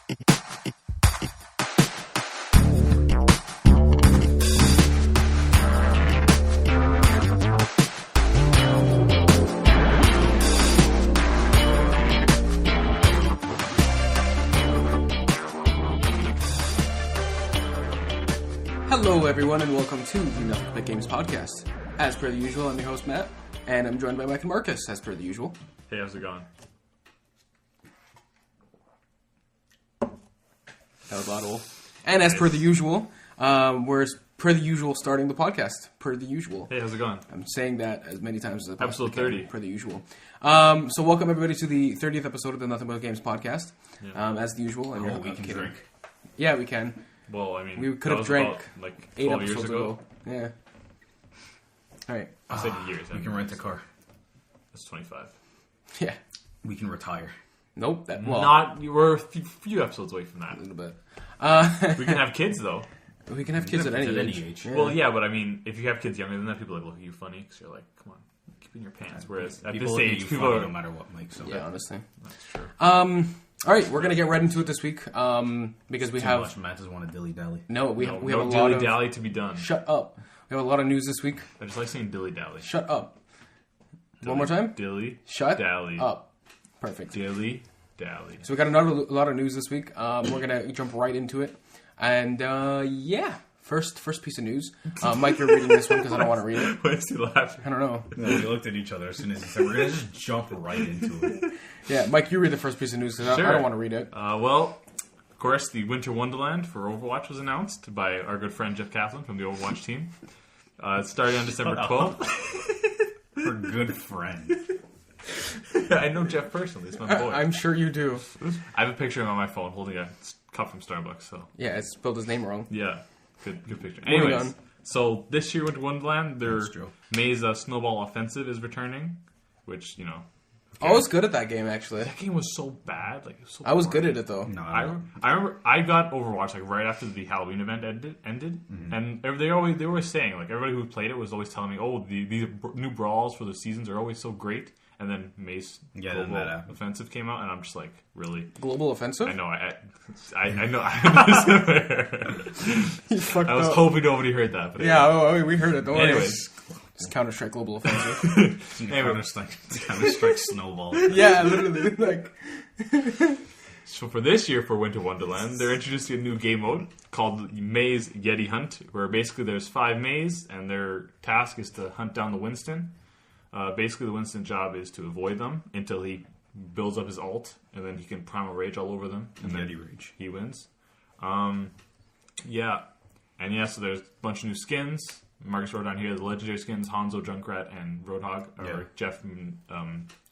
Hello, everyone, and welcome to the Nothing But Games podcast. As per the usual, I'm your host, Matt, and I'm joined by Mike and Marcus, as per the usual. Hey, how's it going? That was a lot, Wolf. And as per the usual, we're, per the usual, starting the podcast. Per the usual. Hey, how's it going? I'm saying that as many times as I possibly Episode 30. can, per the usual. So welcome, everybody, to the 30th episode of the Nothing But Games podcast. Yeah. As the usual. And we can drink. Yeah, we can. Well, I mean, We could have drank about, like 8 12 episodes years ago. Yeah. All right. I said years. We can rent a car. That's 25. Yeah. We can retire. Nope. We're a few episodes away from that. A little bit. We can have kids, though. We can have kids at any age. Yeah. Well, yeah, but I mean, if you have kids younger than that, people like look at you funny because you're like, come on, keep in your pants. Whereas at People this look at age, you people funny are no matter what, Mike. So Yeah, honestly. That's true. All right, we're gonna get right into it this week because we too have much. Matt just want to dilly dally. we have a no lot dilly of dally to be done. shut up. We have a lot of news this week. I just like saying dilly dally. Shut up. One more time. Dilly. Shut dally. up. Perfect. Dilly dally. So we got a lot of news this week. We're gonna jump right into it, and yeah. First piece of news. Mike, you're reading this one because I don't want to read it. Why is he laughing? I don't know. Yeah, we looked at each other as soon as he said, "We're gonna just jump right into it." Yeah, Mike, you read the first piece of news because Sure. I don't want to read it. Well, of course, the Winter Wonderland for Overwatch was announced by our good friend Jeff Kaplan from the Overwatch team. It started on December 12th. Our good friend. I know Jeff personally. He's my boy. I'm sure you do. I have a picture of him on my phone holding a cup from Starbucks. So Yeah, I spelled his name wrong. yeah, good picture. Moving Anyways, on. so this year Winter Wonderland, their Thanks, Joe. Maze Snowball Offensive is returning, which I was good at that game, actually. that game was so bad. Like it was so I was boring. good at it, though. No, I remember I got Overwatch like right after the Halloween event ended, and they were always saying, like, everybody who played it was always telling me, oh, these new brawls for the seasons are always so great. And then Mace Global Offensive came out, and I'm just like, really? Global Offensive? I know, I know. You fucked I was up. hoping nobody heard that. But Yeah, we heard it. Don't worry. Anyways. It's Counter-Strike Global Offensive. Counter-Strike Snowball. Yeah, literally. Like, So for this year, for Winter Wonderland, they're introducing a new game mode called Maze Yeti Hunt, where basically there's 5 Maze, and their task is to hunt down the Winston. Basically, the Winston job is to avoid them until he builds up his ult, and then he can Primal Rage all over them, and then he wins. Yeah. And yeah, so there's a bunch of new skins. Marcus wrote down here the legendary skins, Hanzo, Junkrat, and Roadhog. Or Jeff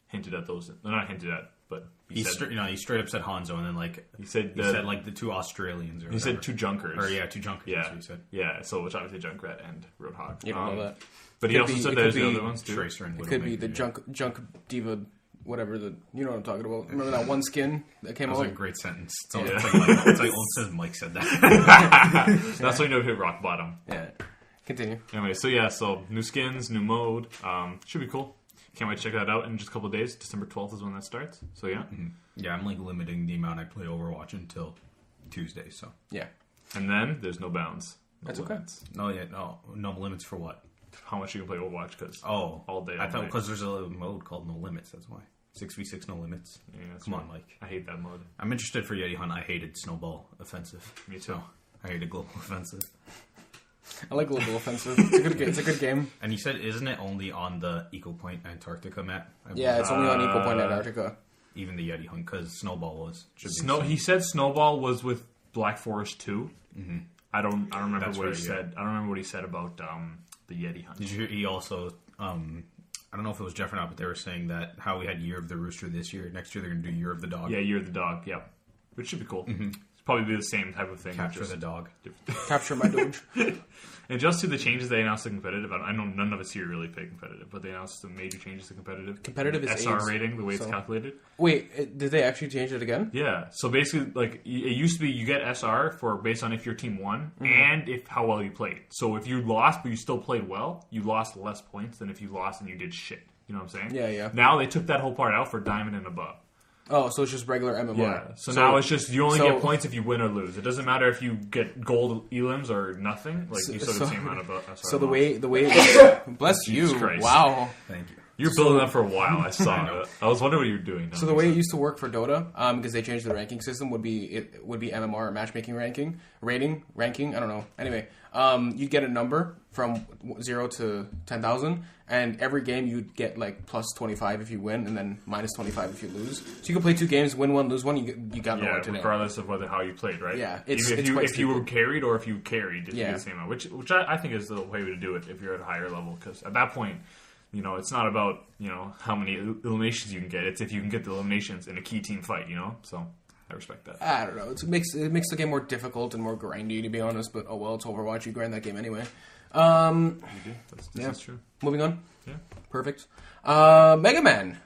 hinted at those. They're not hinted at, but he straight up said Hanzo, and then he said like the 2 Australians. Or he said 2 Junkers. Or 2 Junkers. Yeah, That's what he said. Yeah. So which obviously Junkrat and Roadhog. you don't know that. But he also said there's the other ones too. Tracer and It could be the Junk Diva, whatever, you know what I'm talking about. Remember that one skin that came That out? was a great sentence. It's like says Mike said that. That's why you know hit rock bottom. Yeah. Continue. Anyway, so new skins, new mode. Should be cool. Can't wait to check that out in just a couple of days. December 12th is when that starts. So yeah. Mm-hmm. Yeah, I'm like limiting the amount I play Overwatch until Tuesday. So Yeah. And then there's no bounds. That's okay. Limits. no limits for what? How much you can play Overwatch? Because all day. I thought because there's a mode called No Limits. That's why 6v6 No Limits. Yeah, Come right. on, Mike. I hate that mode. I'm interested for Yeti Hunt. I hated Snowball Offensive. Me too. I hated Global Offensive. I like Global Offensive. It's a good game. And you said, isn't it only on the Eco Point Antarctica map? Yeah, it's only on Equal Point Antarctica. Even the Yeti Hunt, because Snowball was. He said Snowball was with Black Forest 2. Mm-hmm. I don't remember That's what right, he said. I don't remember what he said about the Yeti Hunt. Did you hear? He also, I don't know if it was Jeff or not, but they were saying that how we had Year of the Rooster this year. Next year they're going to do Year of the Dog. Yeah, Year of the Dog. Yeah, which should be cool. Mm-hmm. It's probably be the same type of thing. Capture the dog. Capture my Doge. And just to the changes they announced to competitive, I know none of us here really play competitive, but they announced some major changes to competitive. Competitive is SR AIDS, rating, the way it's calculated. Wait, did they actually change it again? Yeah. So basically, like, it used to be you get SR for based on if your team won and if how well you played. So if you lost but you still played well, you lost less points than if you lost and you did shit. You know what I'm saying? Yeah, yeah. Now they took that whole part out for diamond and above. Oh, so it's just regular MMR. Yeah. So now it's just you only so- get points if you win or lose. It doesn't matter if you get gold elims or nothing. Like you still get the same amount of. So the way bless you. Christ. Wow. Thank you. You were building up for a while. I saw it. I was wondering what you were doing. So the way it used to work for Dota, because they changed the ranking system, would be MMR or matchmaking ranking. I don't know. Anyway, you'd get a number from 0 to 10,000, and every game you'd get like plus 25 if you win, and then minus 25 if you lose. So you can play 2 games, win 1, lose 1. You got nowhere today. Regardless of how you played, right? Yeah, even if you were carried or if you carried, you get the same amount. Which I think is the way to do it if you're at a higher level, because at that point. It's not about, how many eliminations you can get. It's if you can get the eliminations in a key team fight, So, I respect that. I don't know. It makes the game more difficult and more grindy, to be honest. But, oh well, it's Overwatch. You grind that game anyway. You do. That's true. Moving on. Yeah. Perfect. Mega Man.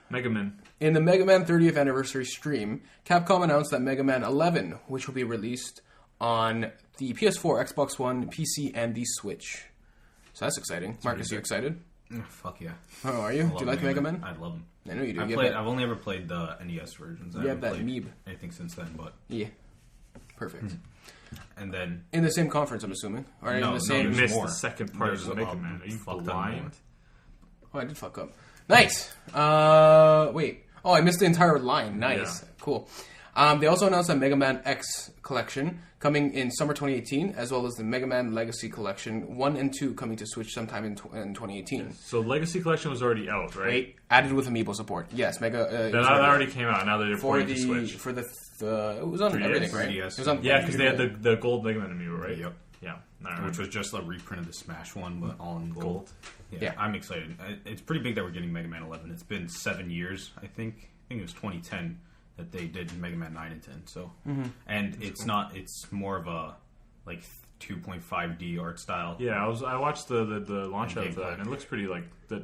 In the Mega Man 30th anniversary stream, Capcom announced that Mega Man 11, which will be released on the PS4, Xbox One, PC, and the Switch. So that's exciting. Marcus, you excited? Fuck yeah. Oh, are you? Do you like Mega Man? I love them. I know you do. I've only ever played the NES versions. You have that Meeb. Anything since then, but... Yeah. Perfect. And then... In the same conference, I'm assuming? Or in the same... You missed the second part of Mega Man. Are you blind? Oh, I did fuck up. Nice! Wait. Oh, I missed the entire line. Nice. Yeah. Cool. They also announced a Mega Man X collection coming in summer 2018, as well as the Mega Man Legacy Collection 1 and 2 coming to Switch sometime in 2018. So Legacy Collection was already out, right? Wait, added with Amiibo support. Yes, that already came out. Now they're porting to Switch. For the it was on 3DS? Everything, right? 3DS. It was on, yeah, because they had the gold Mega Man Amiibo, right? Yep. Yeah. Which was just a reprint of the Smash one, but all in gold. Yeah, I'm excited. It's pretty big that we're getting Mega Man 11. It's been 7 years, I think. I think it was 2010 that they did Mega Man 9 and 10. So, and it's cool. It's more of a 2.5D art style. Yeah, I watched the launch of that, and it looks pretty like the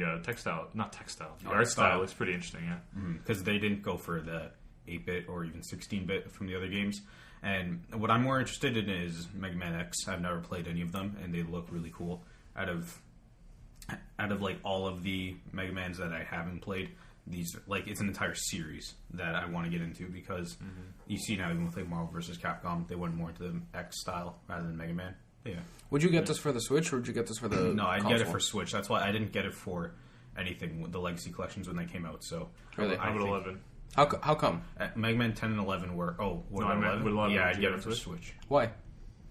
art style looks pretty interesting. Yeah, because they didn't go for the 8-bit or even 16-bit from the other games. And what I'm more interested in is Mega Man X. I've never played any of them, and they look really cool. Out of all of the Mega Mans that I haven't played, these it's an entire series that I want to get into, because you see now even with Marvel vs. Capcom, they went more into the X style rather than Mega Man. Yeah. Would you get this for the Switch, or would you get this for the No, I'd console? get it for Switch. That's why I didn't get it for anything with the Legacy collections when they came out. So really, I would 11. How come? Mega Man 10 and 11 were... Oh, what about 11? With 11? Yeah, I'd get it for Switch. Why?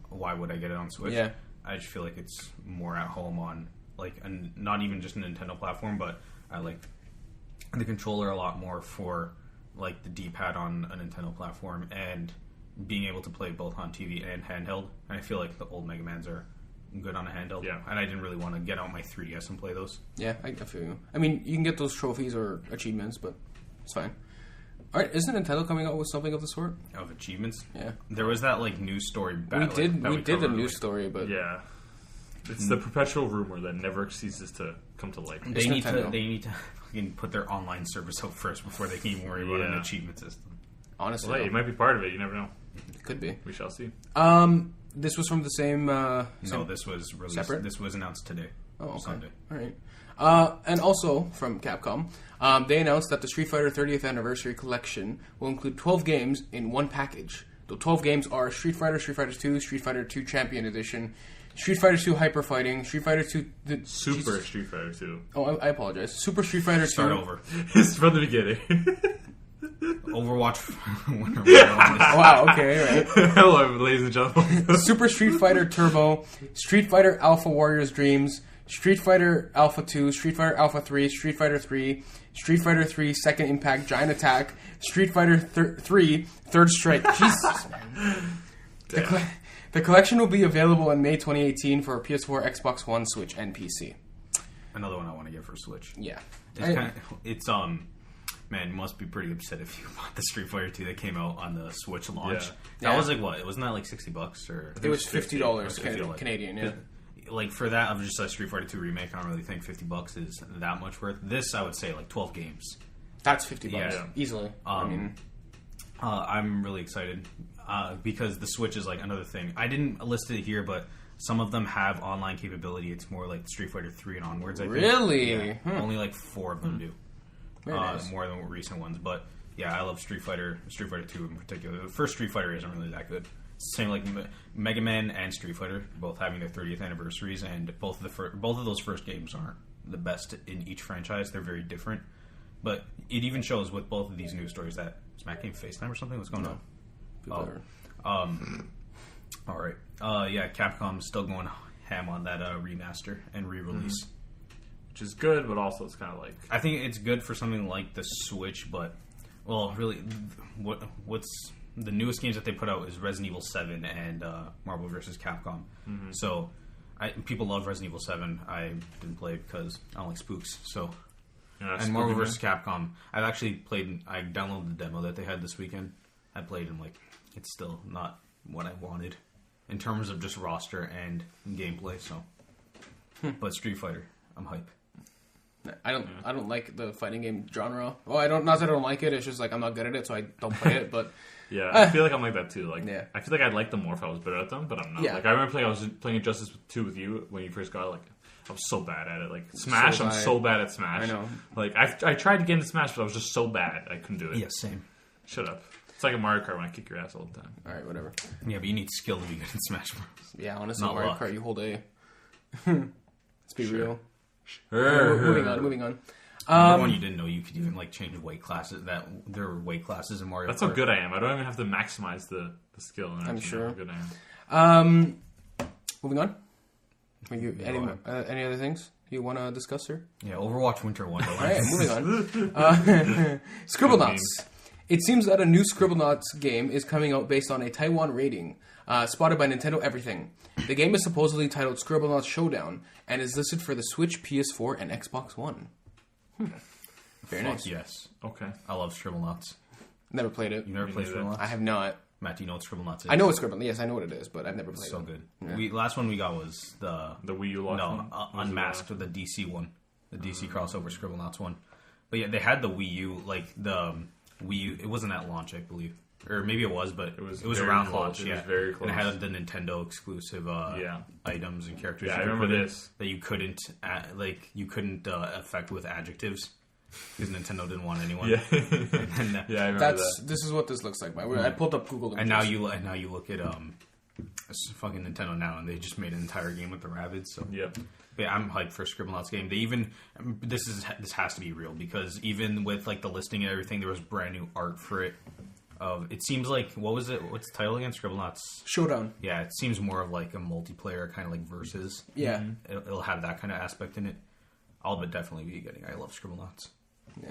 Why would I get it on Switch? Yeah. I just feel like it's more at home on, not even just a Nintendo platform, but I like the controller a lot more for, the D-pad on a Nintendo platform, and being able to play both on TV and handheld. And I feel like the old Mega Mans are good on a handheld. Yeah. And I didn't really want to get out my 3DS and play those. Yeah, I feel you. I mean, you can get those trophies or achievements, but it's fine. All right, isn't Nintendo coming out with something of the sort? Of achievements? Yeah. There was that news story. We did a news story, but yeah, it's the perpetual rumor that never ceases to come to light. They need to fucking put their online service out first before they can even worry about an achievement system. Honestly, it might be part of it. You never know. It could be. We shall see. This was from the same. No, this was released. Separate? This was announced today. Oh, okay. Sunday. All right. And also from Capcom, they announced that the Street Fighter 30th Anniversary Collection will include 12 games in one package. The 12 games are Street Fighter, Street Fighter 2, Street Fighter 2 Champion Edition, Street Fighter 2 Hyper Fighting, Street Fighter 2... Super Street Fighter 2. Oh, I apologize. Super Street Fighter 2... Start over. It's from the beginning. Overwatch. Wow, okay, right. Hello, ladies and gentlemen. Super Street Fighter Turbo, Street Fighter Alpha Warriors Dreams, Street Fighter Alpha 2, Street Fighter Alpha 3, Street Fighter 3, Street Fighter 3 Second Impact Giant Attack, Street Fighter 3 Third Strike. Jesus, man. The collection will be available in May 2018 for PS4, Xbox One, Switch, and PC. Another one I want to get for Switch. Yeah. Man, you must be pretty upset if you bought the Street Fighter 2 that came out on the Switch launch. Yeah. That was what? Wasn't that $60 or? It was $50 Canadian. Yeah. For that of just a Street Fighter 2 remake, I don't really think $50 is that much worth. This, I would say, 12 games. That's $50 easily. I'm really excited because the Switch is another thing. I didn't list it here, but some of them have online capability. It's more like Street Fighter 3 and onwards. I think. Really? Yeah. Only 4 of them do. Nice. More than recent ones, but yeah, I love Street Fighter 2 in particular. The first Street Fighter isn't really that good. It's the same like Mega Man and Street Fighter, both having their 30th anniversaries, and both of those first games aren't the best in each franchise. They're very different. But it even shows with both of these news stories that is Matt Game FaceTime or something? What's going on? All right. Yeah, Capcom's still going ham on that remaster and re-release. Which is good, but also it's kind of like... I think it's good for something like the Switch, but... Well, really, what's... The newest games that they put out is Resident Evil 7 and Marvel vs. Capcom. Mm-hmm. So, people love Resident Evil 7. I didn't play it because I don't like spooks, so... Yeah, and Marvel vs. Capcom, I've actually played... I downloaded the demo that they had this weekend. I played and, like, it's still not what I wanted in terms of just roster and gameplay, so... But Street Fighter, I'm hype. I don't like the fighting game genre. Well, not that I don't like it, it's just, like, I'm not good at it, so I don't play it, but... Yeah, I feel like I'm like that too. Like, yeah. I feel like I'd like them more if I was better at them, but I'm not. Yeah. Like, I remember I was playing Injustice 2 with you when you first got it. Like, I was so bad at it. Like, Smash, I'm so bad at Smash. I know. Like, I tried to get into Smash, but I was just so bad I couldn't do it. Yeah, same. Shut up. It's like a Mario Kart when I kick your ass all the time. All right, whatever. Yeah, but you need skill to be good in Smash Bros. Yeah, honestly, not Mario Kart, you hold A. Let's be real. Sure. Moving on. Number one, you didn't know you could even like change weight classes. That there were weight classes in Mario Kart. That's how good I am. I don't even have to maximize the skill. I'm sure. How good I am. Moving on. Any other things you want to discuss, sir? Yeah, Overwatch Winter Wonderland. All right, moving on. Scribblenauts. It seems that a new Scribblenauts game is coming out based on a Taiwan rating spotted by Nintendo Everything. The game is supposedly titled Scribblenauts Showdown and is listed for the Switch, PS4, and Xbox One. Very nice. Yes. Okay. I love Scribblenauts. Never played it. You never played Scribblenauts? I have not. Matt, do you know what Scribblenauts is? I know what Scribblenauts. Yes, I know what it is, but I've never played it. So good. Yeah. Last one we got was the Wii U launch one? Unmasked, or the DC one. The DC crossover Scribblenauts one. But yeah, they had the Wii U, like the Wii U. It wasn't at launch, I believe. Or maybe it was, but it was around close. launch. It was very close. And it had the Nintendo exclusive items and characters. Yeah, I remember this. That you couldn't affect with adjectives. Because Nintendo didn't want anyone. Yeah, yeah, I remember that. This is what this looks like. I pulled up Google Images. And now you look at fucking Nintendo now, and they just made an entire game with the Rabbids. So yep. Yeah, I'm hyped for Scribblenauts game. They even this has to be real, because even with like the listing and everything, there was brand new art for it. It seems like, what was it? What's the title again? Scribblenauts Showdown. Yeah, it seems more of like a multiplayer kind of like versus. Yeah, it'll have that kind of aspect in it. I'll definitely be getting. I love Scribblenauts. Yeah,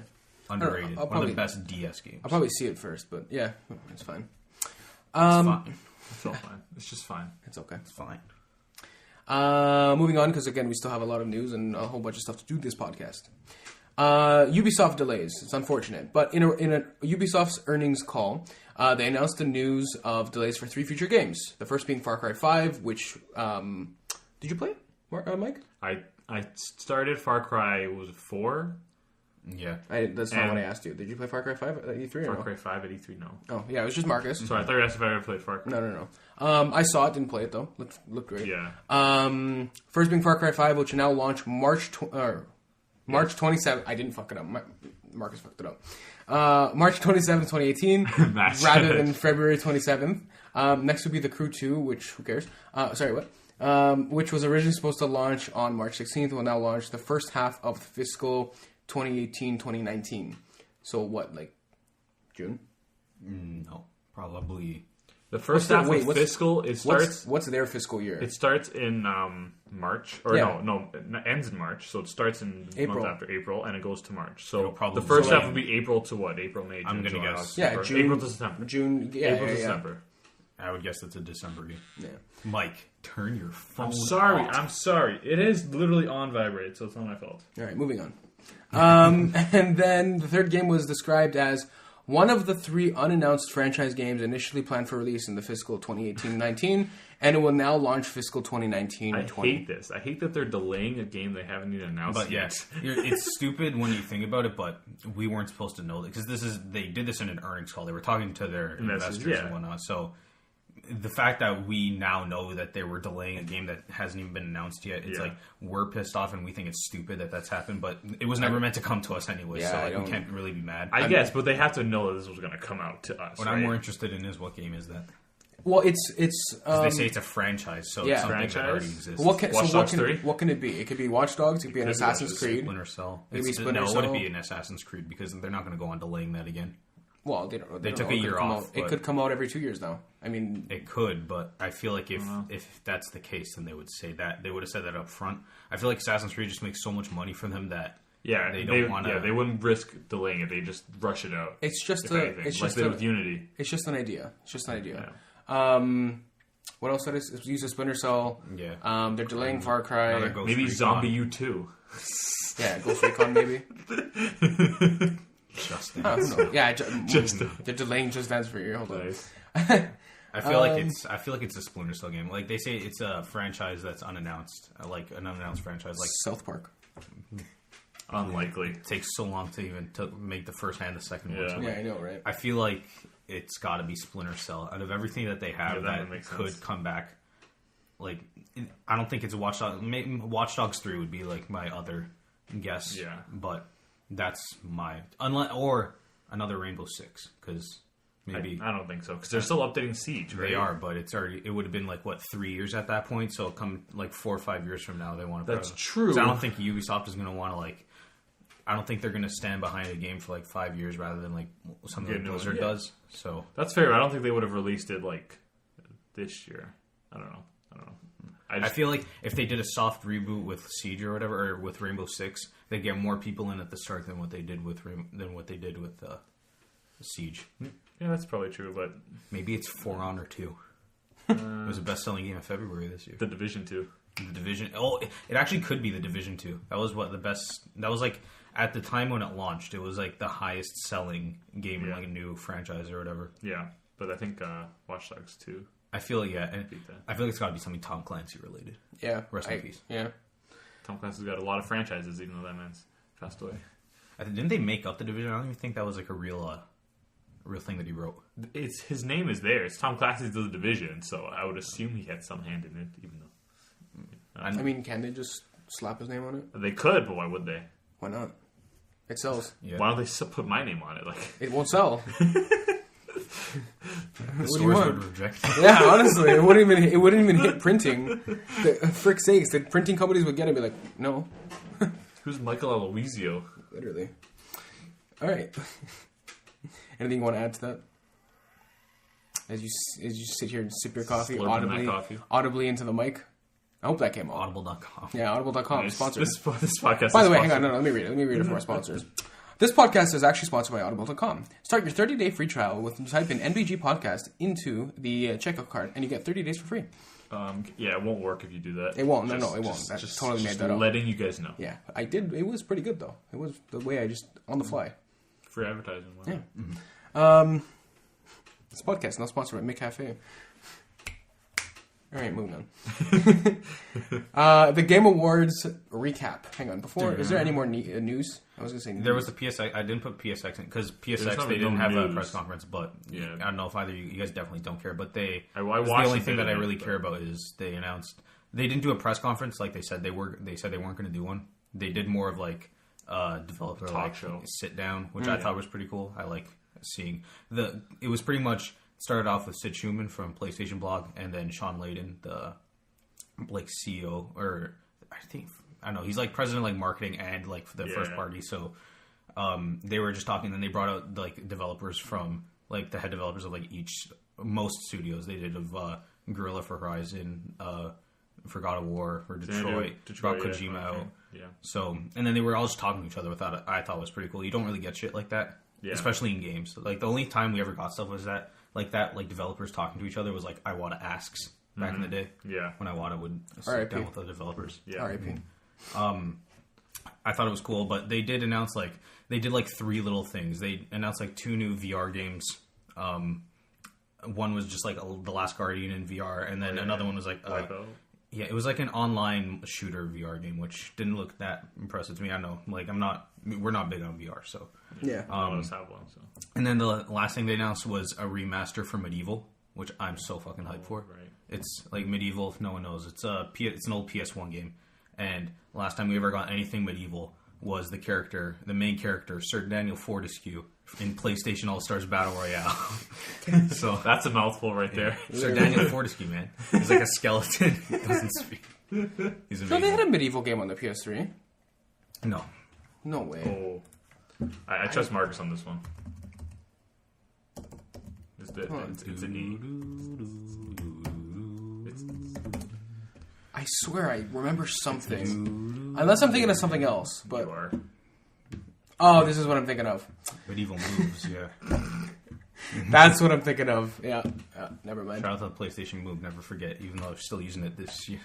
underrated. One of the best DS games. I'll probably see it first, but yeah, it's fine. It's fine. It's all fine. It's just fine. It's okay. It's fine. Moving on, because again, we still have a lot of news and a whole bunch of stuff to do this podcast. Ubisoft delays. It's unfortunate, but in a Ubisoft's earnings call, they announced the news of delays for 3 future games. The first being Far Cry 5, which did you play it, Mike? I started Far Cry. Was it 4? Yeah. That's not what I asked you. Did you play Far Cry 5 at E3 Far Cry 5 at E3, no. Oh, yeah, it was just Marcus. Sorry, I thought you asked if I ever played Far Cry. No. I saw it, didn't play it, though. Looked great. Yeah. First being Far Cry 5, which will now launch March 27th. I didn't fuck it up. Marcus fucked it up. March 27th, 2018, rather than February 27th. Next would be The Crew 2, which, who cares? Sorry, what? Which was originally supposed to launch on March 16th, will now launch the first half of fiscal 2018-2019. So what, like June? No, probably. The first half of fiscal, it starts... What's their fiscal year? It starts in March. Or no, it ends in March. So it starts in April. Month after April, and it goes to March. So probably the first half would be April to what? April, May, June, I'm going to July, guess. Yeah, June, April to September. April to December. I would guess it's a December. Yeah. Mike, turn your phone I'm sorry. It is literally on vibrate, so it's not my fault. All right, moving on. And then the third game was described as one of the 3 unannounced franchise games initially planned for release in the fiscal 2018-19, and it will now launch fiscal 2019-20. I hate this. I hate that they're delaying a game they haven't even announced yet. It's stupid when you think about it, but we weren't supposed to know that, because they did this in an earnings call. They were talking to their investors and whatnot, so the fact that we now know that they were delaying a game that hasn't even been announced yet, it's like we're pissed off and we think it's stupid that that's happened, but it was never meant to come to us anyway, so like, we can't really be mad. I guess, but they have to know that this was going to come out to us. What I'm more interested in is what game is that? Well, it's they say it's a franchise, so it's something that already exists. What can it be? It could be Watch Dogs. It could be an Assassin's Creed. Splinter Cell. It could be Splinter Cell. No, it wouldn't be an Assassin's Creed because they're not going to go on delaying that again. Well, they don't. They took a year off. It could come out every 2 years now. I mean, it could, but I feel like if that's the case, then they would say that. They would have said that up front. I feel like Assassin's Creed just makes so much money for them that they don't want to. Yeah, they wouldn't risk delaying it. They just rush it out. It's just with Unity. It's just an idea. Yeah. What else is used as Splinter Cell? Yeah. They're delaying Far Cry. Maybe Recon. Zombie U2. Yeah, Ghost Recon maybe. Just Dance. Yeah, they're delaying Just Dance for a year. Hold on. Nice. I feel like it's a Splinter Cell game. Like they say, it's a franchise that's unannounced, like an unannounced franchise, like South Park. Unlikely. It takes so long to even make the first and the second one. So yeah, I know, right? I feel like it's got to be Splinter Cell. Out of everything that they have that could come back, like I don't think it's Watch Dogs. Watch Dogs 3 would be like my other guess. Yeah, but that's my or another Rainbow Six because maybe I don't think so because they're still updating Siege. Right? They are, but it would have been like 3 years at that point. So come like 4 or 5 years from now, they want to. That's true. I don't think Ubisoft is going to want to like. I don't think they're going to stand behind a game for like 5 years rather than like something like Blizzard does. So that's fair. I don't think they would have released it like this year. I don't know. I feel like if they did a soft reboot with Siege or whatever, or with Rainbow Six, they'd get more people in at the start than what they did with Siege. Yeah, that's probably true. But maybe it's For Honor 2. It was the best-selling game of February this year. The Division 2. The Division. Oh, it actually could be the Division 2. That was what the best. That was like. At the time when it launched, it was like the highest selling game in like a new franchise or whatever. Yeah, but I think Watch Dogs 2. I feel and I feel like it's got to be something Tom Clancy related. Yeah, rest in peace. Yeah, Tom Clancy's got a lot of franchises, even though that man's passed away. Didn't they make up the Division? I don't even think that was like a real thing that he wrote. His name is there. It's Tom Clancy's The Division, so I would assume he had some hand in it, even though. I mean, can they just slap his name on it? They could, but why would they? Why not? It sells. Yeah. Why don't they put my name on it? Like it won't sell. The stores would reject it. Yeah, honestly, it wouldn't even hit printing. Frick's sakes, the printing companies would get it and be like, no. Who's Michael Aloisio? Literally. All right. Anything you want to add to that? As you sit here and sip your coffee audibly into the mic. I hope that came out. Audible.com. Yeah, audible.com. Nice. Sponsored. This podcast. By the way, hang on. No, let me read it for our sponsors. This podcast is actually sponsored by audible.com. Start your 30-day free trial with type in NBG podcast into the checkout cart, and you get 30 days for free. Yeah, it won't work if you do that. It won't. No, it won't. That's totally made that up. Letting you guys know. Yeah, I did. It was pretty good though. It was the way I just on the fly. Free advertising. Wow. Yeah. Mm-hmm. This podcast not sponsored by McCafe. All right, moving on. The Game Awards recap. Hang on. Is there any more news? I was going to say news. There was the PSX. I didn't put PSX in because PSX, they didn't have a press conference, but yeah. I don't know if either you guys definitely don't care, but the only thing that I really care about is they announced they didn't do a press conference like they said they weren't going to do one. They did more of like developer talk show sit down, which I thought was pretty cool. I like seeing it was pretty much started off with Sid Schumann from PlayStation Blog, and then Sean Layden, the like CEO, or I don't know, he's like president like marketing and like the first party. So they were just talking, and they brought out like developers from like the head developers of like most studios. They did of Guerrilla for Horizon, for God of War, for Detroit brought Kojima out. Yeah. So and then they were all just talking to each other without it. I thought it was pretty cool. You don't really get shit like that, especially in games. Like the only time we ever got stuff was that. Like developers talking to each other was like Iwata asks back in the day. Yeah. When Iwata would sit down with the developers. Yeah. R.I.P. I thought it was cool, but they did announce they did 3 little things. They announced 2 new VR games. One was just The Last Guardian in VR, and then another one was yeah, it was like an online shooter VR game, which didn't look that impressive to me. I know, we're not big on VR, so yeah. I almost have one. So. And then the last thing they announced was a remaster for Medieval, which I'm so fucking hyped for. Right. It's like Medieval, if no one knows. It's an old PS1 game. And last time we ever got anything Medieval was the main character, Sir Daniel Fortescue, in PlayStation All-Stars Battle Royale. So That's a mouthful right there. Sir Daniel Fortescue, man. He's like a skeleton. He doesn't speak. He's amazing. So they had a Medieval game on the PS3. No. No way. Oh, I trust Marcus on this one. It's an E. I swear I remember something. Unless I'm thinking of something else. But You are. oh, this is what I'm thinking of. Medieval moves, yeah. That's what I'm thinking of. Yeah. Never mind. Shout out to the PlayStation Move, never forget, even though I'm still using it this year.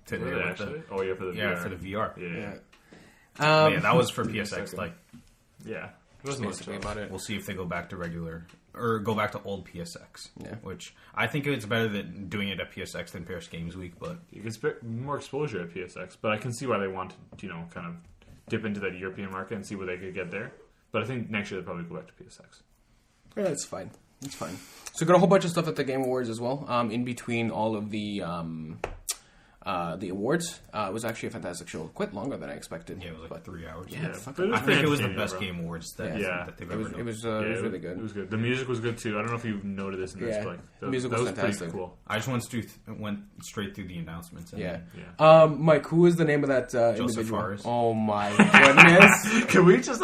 Today. Really, with actually? Oh, yeah, for the VR. Yeah, for the VR. Yeah. Yeah. But yeah, that was for PSX. Like, Yeah. That's basically about it. we'll see if they go back to regular or go back to old PSX. Yeah. Which I think it's better than doing it at PSX than Paris Games Week, but You can expect more exposure at PSX, but I can see why they want to, kind of dip into that European market and see what they could get there. But I think next year they'll probably go back to PSX. Yeah, it's fine. It's fine. So we got a whole bunch of stuff at the Game Awards as well. In between all of the awards, it was actually a fantastic show. Quite longer than I expected. yeah, it was like 3 hours. Yeah, But fucking- I think it was the entertaining, best bro. Game Awards that they've it ever was done. it was really good. It was good. The music was good too. I don't know if you've noted this in this, Yeah. but The music was fantastic. pretty cool. I just went straight through the announcements. And Yeah. Mike, who is the name of that individual? Fares. Oh my goodness! Can we just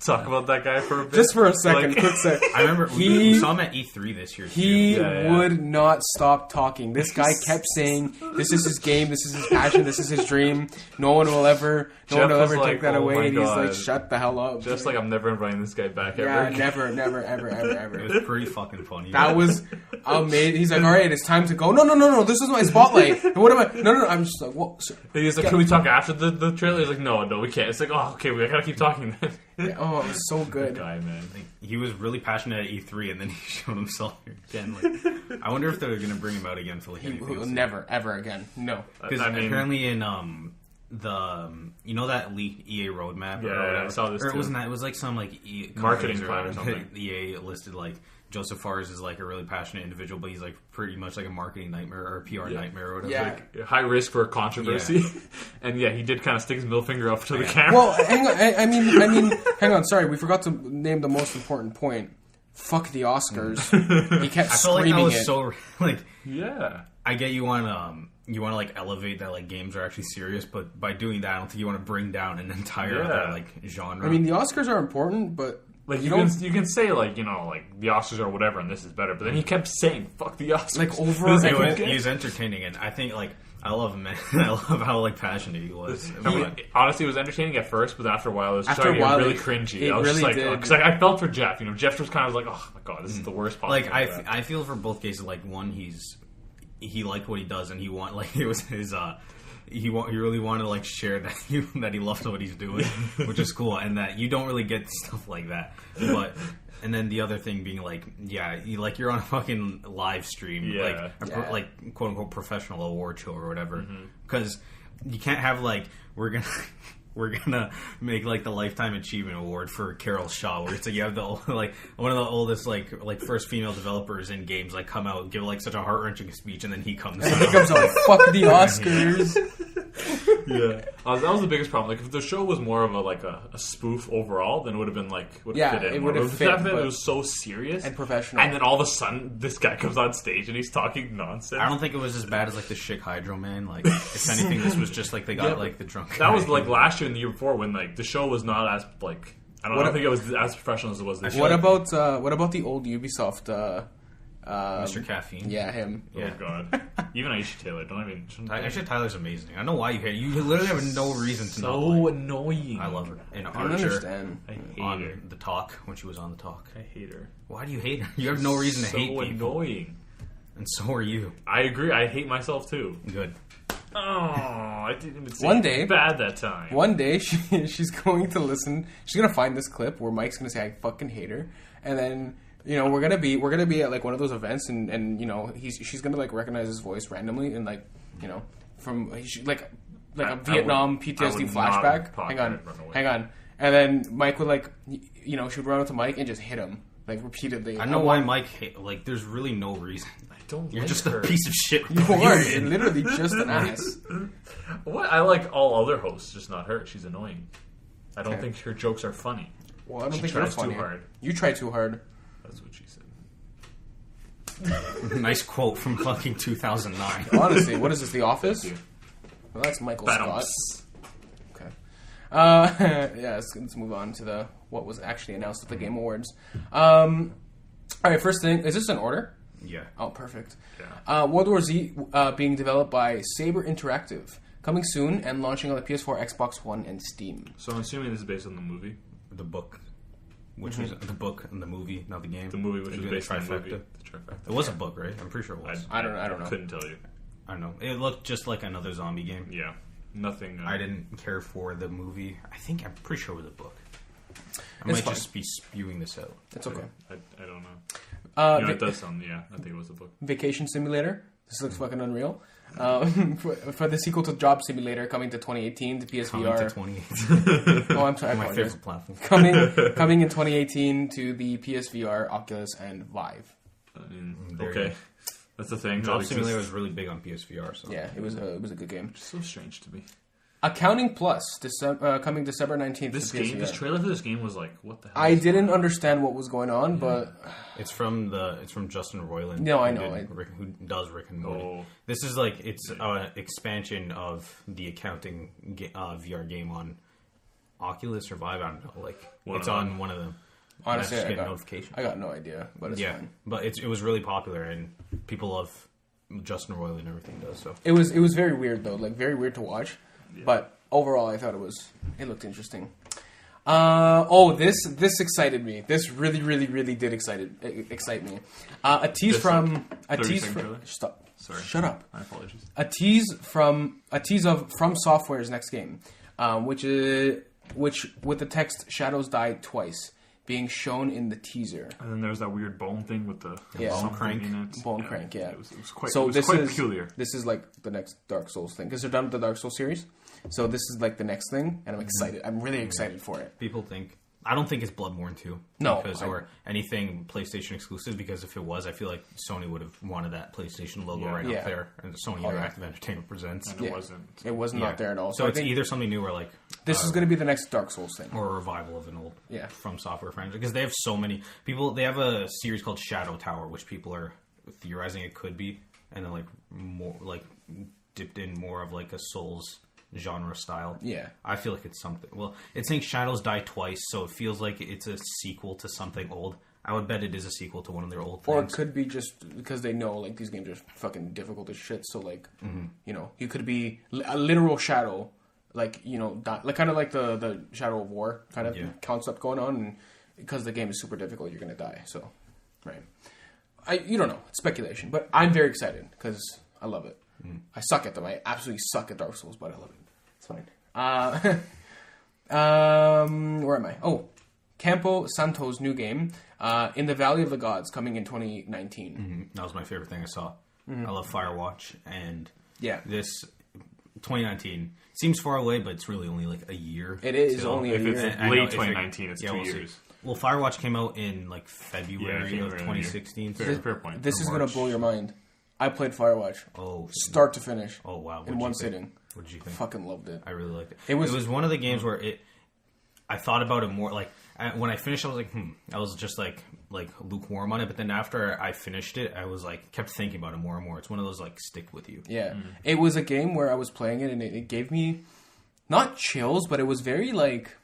talk about that guy for a bit? Just for a second, Like- quick sec. I remember He- we saw him at E3 this year. He too. Yeah. would not stop talking. This guy kept saying, "This is his game. This is his passion. This is his dream. No one will ever Jeff was take like, that "Oh away." my And he's like, God. "Shut the hell up." Just like I'm never inviting this guy back yeah, ever. never, ever, It ever. was pretty fucking funny. That was amazing. He's like, "All right, it's time to go." No. This is my spotlight. And what am I? No. I'm just like, "What?" Sir. He's like, can we talk after the trailer? He's like, no, we can't. It's like, oh, okay, we gotta keep talking then. Yeah, oh, it was so good. Guy, man. He was really passionate at E3, and then he showed himself again. Like, I wonder if they're going to bring him out again for like He anything will else. never, ever again. No. Because I mean- apparently in that leaked EA roadmap, Yeah, or whatever, I saw this or it too. wasn't that. It was like some like Marketing companies plan or something. EA listed like Joseph Fares is like a really passionate individual, but he's like pretty much like a marketing nightmare or a PR nightmare or whatever. Yeah. Like, high risk for controversy. And yeah, he did kind of stick his middle finger up to the camera. Well, hang on. I mean, hang on. Sorry, we forgot to name the most important point. Fuck the Oscars. He kept I felt like that screaming was it. so like. yeah. I get you want to like elevate that like games are actually serious, but by doing that, I don't think you want to bring down an entire other like genre. I mean, the Oscars are important, but Like you you can say like the Oscars or whatever, and this is better. But then he kept saying "fuck the Oscars" Like, over It was and like, He was entertaining, and I think like I love him, man. I love how like passionate he was. honestly, it was entertaining at first, but after a while, it was After starting a while, to get really it- cringy. it I was really just like, did. because I felt for Jeff. Jeff was kind of like, oh my god, this is the worst possible. Like I feel for both cases. Like one, he liked what he does, and he it was his. He really wanted to like share that he loved what he's doing, which is cool, and that you don't really get stuff like that. But and then the other thing being like, yeah, you're on a fucking live stream, Yeah. like quote unquote professional award show or whatever, because you can't have like we're gonna make like the lifetime achievement award for Carol Shaw, where it's like you have the like one of the oldest like first female developers in games like come out give like such a heart wrenching speech, and then he comes he out. comes out, "Fuck the Oscars." yeah, that was the biggest problem. Like if the show was more of a spoof overall, then it would have been would Yeah, fit in it more. would have But the fit, fact that but- it was so serious and professional. and then all of a sudden this guy comes on stage and he's talking nonsense. I don't think it was as bad as like the Chic Hydro Man. Like if anything, this was just like they got Yeah, like the drunk. That guy. was like last year and the year before when the show was not as I don't think it was as professional as it was this year. What about the old Ubisoft? Mr. Caffeine. Yeah, him. Oh Yeah. god, even Aisha Taylor. Actually, Tyler's amazing. I don't know why you hate her. You literally have no reason to not so like her. annoying. I love her. And I don't Archer understand. I hate on her. the talk when she was on the talk. I hate her. Why do you hate her? You have no reason to so hate people, annoying. and so are you. I agree. I hate myself too. Good. Oh, I didn't even say One it day- was bad that time. One day she's going to listen. She's gonna find this clip where Mike's gonna say, "I fucking hate her," and then we're gonna be at like one of those events, and she's gonna like recognize his voice randomly, and from like a Vietnam I PTSD would not flashback. pop Hang it, on, run away. hang on, and then Mike would she would run up to Mike and just hit him. like repeatedly. I know why Mike like. There's really no reason. You're like just her. a piece of shit. You are. You're literally just an ass. What? I like all other hosts, just not her. She's annoying. I don't think her jokes are funny. Well, I don't She think you're tries funny. too hard. You try too hard. That's what she said. Nice quote from fucking 2009. Honestly, what is this? The Office? Thank you. Well, that's Michael Bottoms. Scott. Okay. Yeah, let's move on to what was actually announced at the Game Awards. All right, first thing, is this in order? Yeah. Oh, perfect. Yeah. World War Z being developed by Saber Interactive, coming soon and launching on the PS4, Xbox One, and Steam. So I'm assuming this is based on the movie. The book, which was the book and the movie, not the game. The movie, which They was do based on the movie. trifecta. The trifecta. It was a book, right? I'm pretty sure it was. I don't know. Couldn't tell you. I don't know. It looked just like another zombie game. Yeah. Nothing. I didn't care for the movie. I'm pretty sure it was a book. I It's might fine. just be spewing this out. It's okay. I don't know. It does sound. Yeah, I think it was a book. Vacation Simulator. This looks fucking unreal. For the sequel to Job Simulator coming to 2018 to PSVR. Coming to 28. Oh, I'm sorry. I My apologize. favorite platform. Coming in 2018 to the PSVR, Oculus, and Vive. I mean, There you okay. go. That's the thing. Job that Simulator exists. was really big on PSVR. So Yeah, it was a good game. So strange to me. Accounting Plus, coming December 19th This to game, PSVR. this trailer for this game was like, what the hell? I is didn't going on? understand what was going on, but it's from Justin Roiland. No, I who know. did who does Rick and Morty. Oh. This is like it's an expansion of the accounting VR game on Oculus or Vive. I don't know. Like One it's of on them. one of them. honestly, I just I get got, notification. I got no idea. But it's fine. But it was really popular and people love Justin Roiland and everything does. So It was very weird though, like very weird to watch. But overall, I thought it looked interesting. This excited me. This really did excite me. A tease This, from like, a 30 tease second from trailer? stop. Sorry. Shut up. My apologies. A tease of From Software's next game, which with the text "Shadows Die Twice" being shown in the teaser. And then there was that weird bone thing with the Yeah. bone Crank. in it. Bone crank, yeah. It was quite, So it was this quite is peculiar. This is like the next Dark Souls thing because they're done with the Dark Souls series. So this is like the next thing, and I'm excited. I'm really excited for it. people think. I don't think it's Bloodborne 2. No, or anything PlayStation exclusive, because if it was, I feel like Sony would have wanted that PlayStation logo Yeah. right Yeah. up there. And Sony Oh, yeah. Interactive Entertainment presents. And Yeah. it wasn't. It was not there at all. So I it's think either something new or like this is going to be the next Dark Souls thing. or a revival of an old Yeah. From Software franchise, because they have so many people. They have a series called Shadow Tower, which people are theorizing it could be, and then like more like dipped in more of like a Souls genre style. Yeah. I feel like it's something. Well, it's saying Shadows Die Twice, so it feels like it's a sequel to something old. I would bet it is a sequel to one of their old things. Or it could be just because they know like these games are fucking difficult as shit. So like, you know, you could be a literal shadow, like like kind of like the Shadow of War kind of Yeah. concept going on, and because the game is super difficult, you're gonna die. So, right? You don't know. It's speculation, but I'm very excited because I love it. I suck at them. I absolutely suck at Dark Souls, but I love it. It's fine. Where am I? Oh, Campo Santo's new game, In the Valley of the Gods, coming in 2019. That was my favorite thing I saw. I love Firewatch, and Yeah. this 2019 seems far away, but it's really only like a year. It is till- only a If year. it's I know, late if it- 2019, it's yeah, 2 we'll see. years. Well, Firewatch came out in like Yeah, February it came of out in a 2016. year. Fair point. This Or is going to March. blow your mind. I played Firewatch, Oh, start to finish, oh wow! in one sitting. What did you think? Fucking loved it. I really liked it. It was- It was one of the games where I thought about it more. Like when I finished, I was like, I was just like lukewarm on it. But then after I finished it, I was like kept thinking about it more and more. It's one of those like stick with you. Yeah. It was a game where I was playing it, and it gave me, not chills, but it was very like,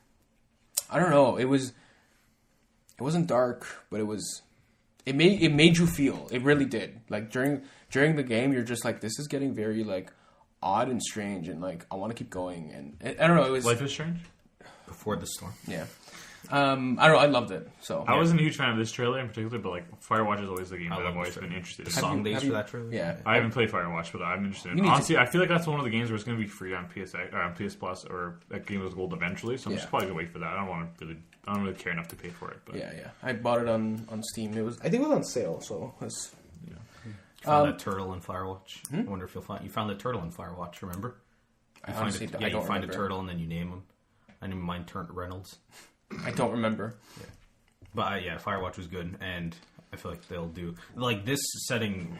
I don't know, it wasn't dark, but it made you feel. It really did. Like during the game, you're just like, this is getting very like odd and strange, and like I want to keep going. And I don't know. It was Life is Strange? Before the storm. yeah. I don't know. I loved it. So I wasn't a huge fan of this trailer in particular, but like Firewatch is always the game that love I've always this been trailer. interested The in. song days have for you- that trailer. yeah. I haven't played Firewatch, but I'm interested You in need it. to- Honestly, I feel like that's one of the games where it's going to be free on PS Plus or at Game of Gold eventually, so I'm Yeah. just probably going to wait for that. I don't really care enough to pay for it. But Yeah. I bought it on Steam. I think it was on sale, so it's Found that turtle in Firewatch. I wonder if you found the turtle in Firewatch. Remember? I honestly you don't find remember. a turtle and then you name him. I named mine Reynolds. I don't remember. But yeah, Firewatch was good, and I feel like they'll do like this setting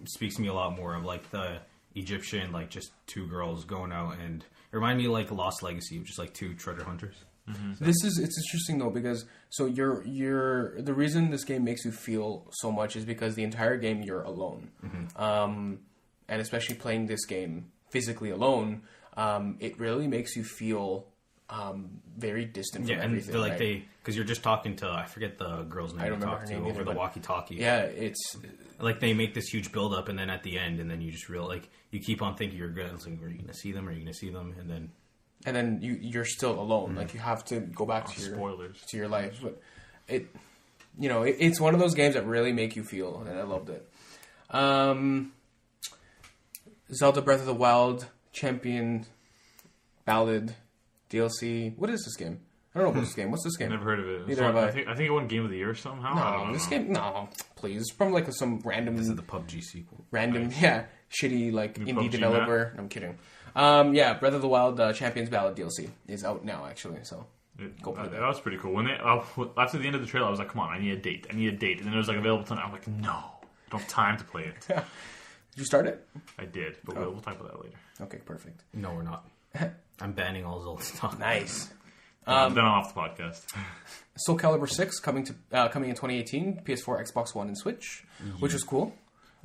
speaks to me a lot more of like the Egyptian, like just two girls going out, and it reminded me of like Lost Legacy, which is like two treasure hunters. So. It's interesting though, because so you're the reason this game makes you feel so much is because the entire game you're alone, and especially playing this game physically alone, it really makes you feel very distant from everything. Yeah, and like because you're just talking to, I forget the girl's name. I don't remember her name over either, the walkie-talkie. Yeah, it's like they make this huge build-up, and then at the end, and then you just like you keep on thinking you're good. It's like, are you going to see them? Are you going to see them? And then you're still alone. Like you have to go back to your life. But it's one of those games that really make you feel, and I loved it. Zelda Breath of the Wild Champion Ballad DLC. What is this game? I don't know this game. What's this game? Never heard of it. Neither have I. I think it won Game of the Year somehow. No, this game. No, please. It's from like some random. this is the PUBG sequel. Random, shitty like New indie PUBG developer. map? I'm kidding. Breath of the Wild Champions Ballad DLC is out now actually. So go play that. That was pretty cool. When after the end of the trailer, I was like, "Come on, I need a date. And then it was like available tonight. I'm like, no, I don't have time to play it. Did you start it? I did, but we'll talk about that later. Okay, perfect. No, we're not. I'm banning all Zelda stuff. Nice. Then I'm off the podcast. Soul Calibur 6 coming in 2018, PS4, Xbox One, and Switch, which was cool.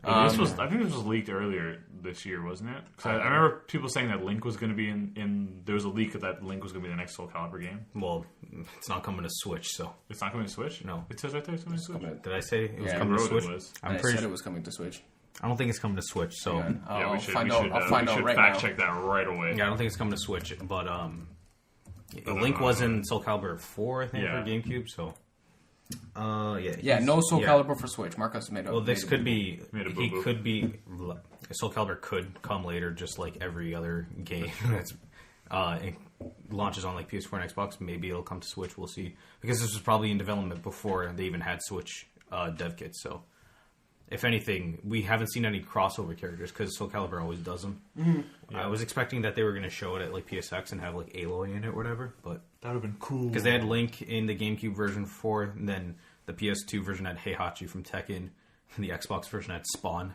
I think this was leaked earlier this year, wasn't it? 'Cause I remember people saying that Link was going to be in. There was a leak that Link was going to be the next Soul Calibur game. Well, it's not coming to Switch, so It's not coming to Switch. No. It says right there it's coming to Switch. did I say it was Yeah, coming to I wrote Switch? it was. I'm I pretty. said it was coming to Switch. I don't think it's coming to Switch. So I'll we should find out right fact now. check that right away. yeah, I don't think it's coming to Switch. But Link was in Soul Calibur 4, I think, Yeah. for GameCube. So Yeah, no Soul Calibur for Switch. Marcus made up. Well, this could be. Made a He boo-boo. could be. Soul Calibur could come later, just like every other game that's it launches on like PS4 and Xbox. Maybe it'll come to Switch. We'll see. Because this was probably in development before they even had Switch dev kits. So, if anything, we haven't seen any crossover characters because Soul Calibur always does them. Mm-hmm. I was expecting that they were going to show it at like PSX and have like Aloy in it or whatever, but That would have been cool. because they had Link in the GameCube version 4, and then the PS2 version had Heihachi from Tekken, and the Xbox version had Spawn,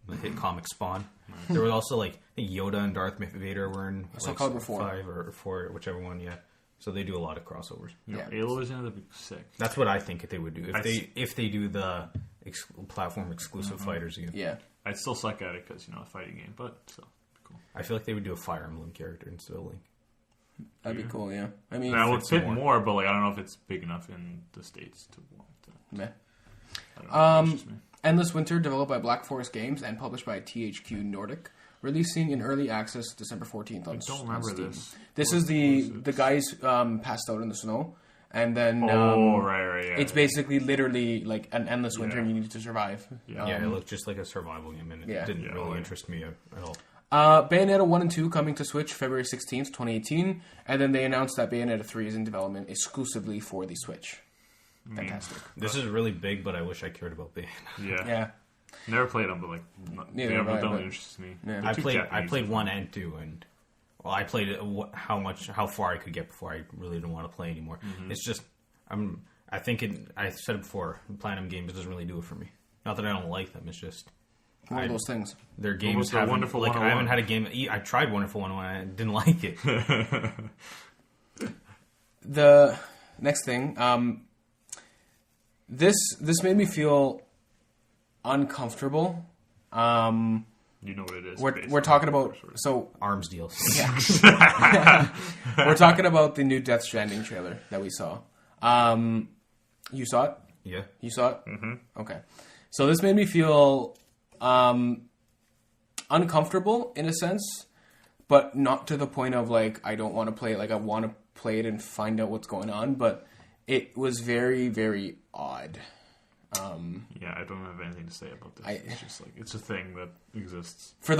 the hit comic Spawn. There was also like I think Yoda and Darth Vader were in Soul like, Calibur 4. 5 or 4, whichever one. Yeah, so they do a lot of crossovers. Yeah. Aloy is in it. That'd be sick. That's what I think they would do if they do the platform exclusive fighters again. Yeah. I'd still suck at it because a fighting game, but still cool. I feel like they would do a Fire Emblem character instead of Link. That'd be cool, yeah. I mean, That would fits fit more. more, but like I don't know if it's big enough in the States to want to. meh. I don't know. It's just me. Endless Winter, developed by Black Forest Games and published by THQ Nordic, releasing in early access December 14th on I don't on remember Steam. this. This is the guys passed out in the snow, and then right, yeah. it's basically literally like an endless winter, and you need to survive. Yeah. Yeah, it looked just like a survival game, and it didn't really interest me at all. Bayonetta 1 and 2 coming to Switch February 16th, 2018, and then they announced that Bayonetta 3 is in development exclusively for the Switch. Fantastic. This is really big, but I wish I cared about Bayonetta. Yeah. Yeah. Never played them, but like Neither they have I, don't but- interest me. Yeah. They're I too played Japanese. 1 and 2, and I played it how far I could get before I really didn't want to play anymore. It's just I think I said it before. Platinum Games doesn't really do it for me. Not that I don't like them. It's just One of those things. their was games the haven't. Wonderful Like I 101? haven't had a game. I tried Wonderful 101. I didn't like it. The next thing, this made me feel uncomfortable. You know what it is. We're talking about Arms deals. we're talking about the new Death Stranding trailer that we saw. You saw it? Yeah. You saw it? Mm-hmm. Okay. So this made me feel uncomfortable in a sense, but not to the point of like I don't want to play it. Like I want to play it and find out what's going on, but it was very, very odd. Yeah, I don't have anything to say about this. It's just like it's a thing that exists. For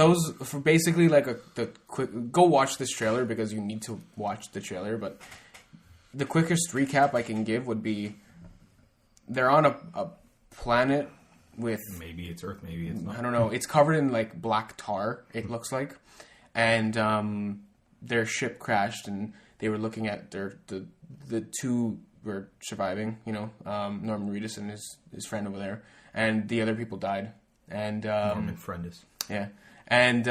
basically like the quick go watch this trailer because you need to watch the trailer. But the quickest recap I can give would be they're on a planet with Maybe it's Earth. Maybe it's not. I don't know. It's covered in like black tar. It looks like, and their ship crashed, and they were looking at the two were surviving. Norman Reedus and his friend over there, and the other people died. And Norman Friendus. Yeah, and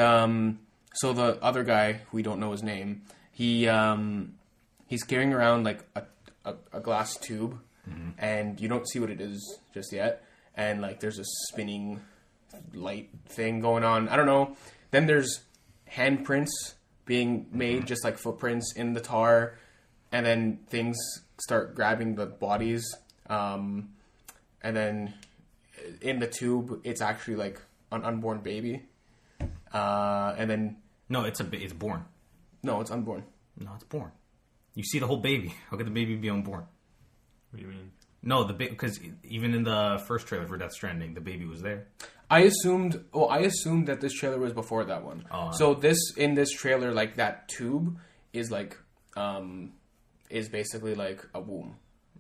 so the other guy, we don't know his name, he's carrying around like a glass tube, and you don't see what it is just yet. And like there's a spinning light thing going on. I don't know. Then there's handprints being made, just like footprints in the tar, and then things start grabbing the bodies. And then in the tube, it's actually like an unborn baby. And then No, it's born. no, it's unborn. No, it's born. You see the whole baby. How could the baby be unborn? What do you mean? No, because even in the first trailer for Death Stranding, the baby was there. I assumed that this trailer was before that one. So in this trailer, like that tube is like is basically like a womb.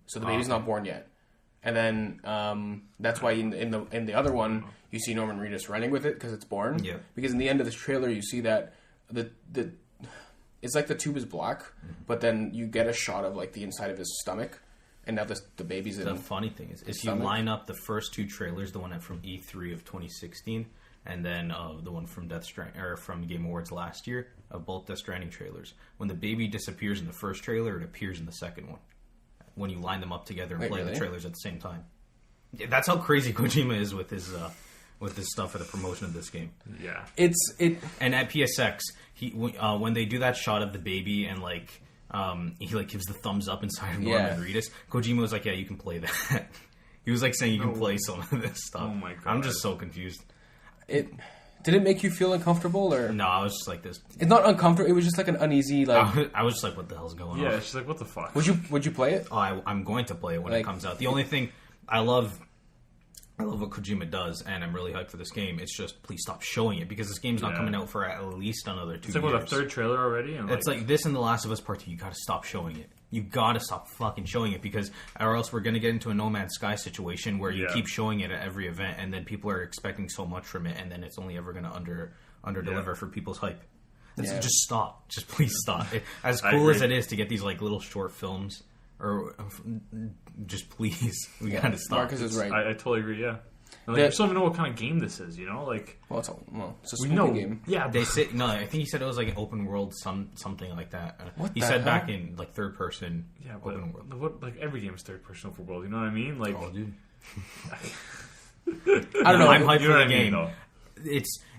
So the baby's not born yet. And then that's why in the other one you see Norman Reedus running with it because it's born. Yeah. Because in the end of this trailer you see that the it's like the tube is black, but then you get a shot of like the inside of his stomach, and now the baby's in. The funny thing is, if you line up the first two trailers, the one from E3 of 2016, and then the one from from Game Awards last year, of both Death Stranding trailers, when the baby disappears in the first trailer, it appears in the second one. When you line them up together and play the trailers at the same time, yeah, that's how crazy Kojima is with his stuff for the promotion of this game. Yeah, And at PSX, when they do that shot of the baby and like he like gives the thumbs up inside of Norman Reedus, Kojima was like, "Yeah, you can play that." He was like saying you can play some of this stuff. Oh my god, I'm just so confused. Did it make you feel uncomfortable or no? I was just like this. It's not uncomfortable. It was just like an uneasy like. I was just like, "What the hell's going on?" Yeah, she's like, "What the fuck?" Would you play it? Oh, I'm going to play it when it comes out. The only thing I love what Kojima does, and I'm really hyped for this game. It's just please stop showing it because this game's not coming out for at least another 2 years. It's like with a third trailer already. And it's like this and The Last of Us Part 2. You got to stop showing it. You got to stop fucking showing it because, or else we're going to get into a No Man's Sky situation where you keep showing it at every event, and then people are expecting so much from it, and then it's only ever going to under deliver for people's hype. Just stop. Just please stop. As cool as it is to get these like little short films, or just please, we got to stop. Marcus is right. I totally agree. Yeah. Like, you still don't even know what kind of game this is, like... Well, it's a spooky game. Yeah, they say... No, I think he said it was like an open world, something like that. He said back in, like, third person open world. Like, every game is third person open world, you know what I mean? Like... Oh, dude. I don't know. I'm hyped for the game.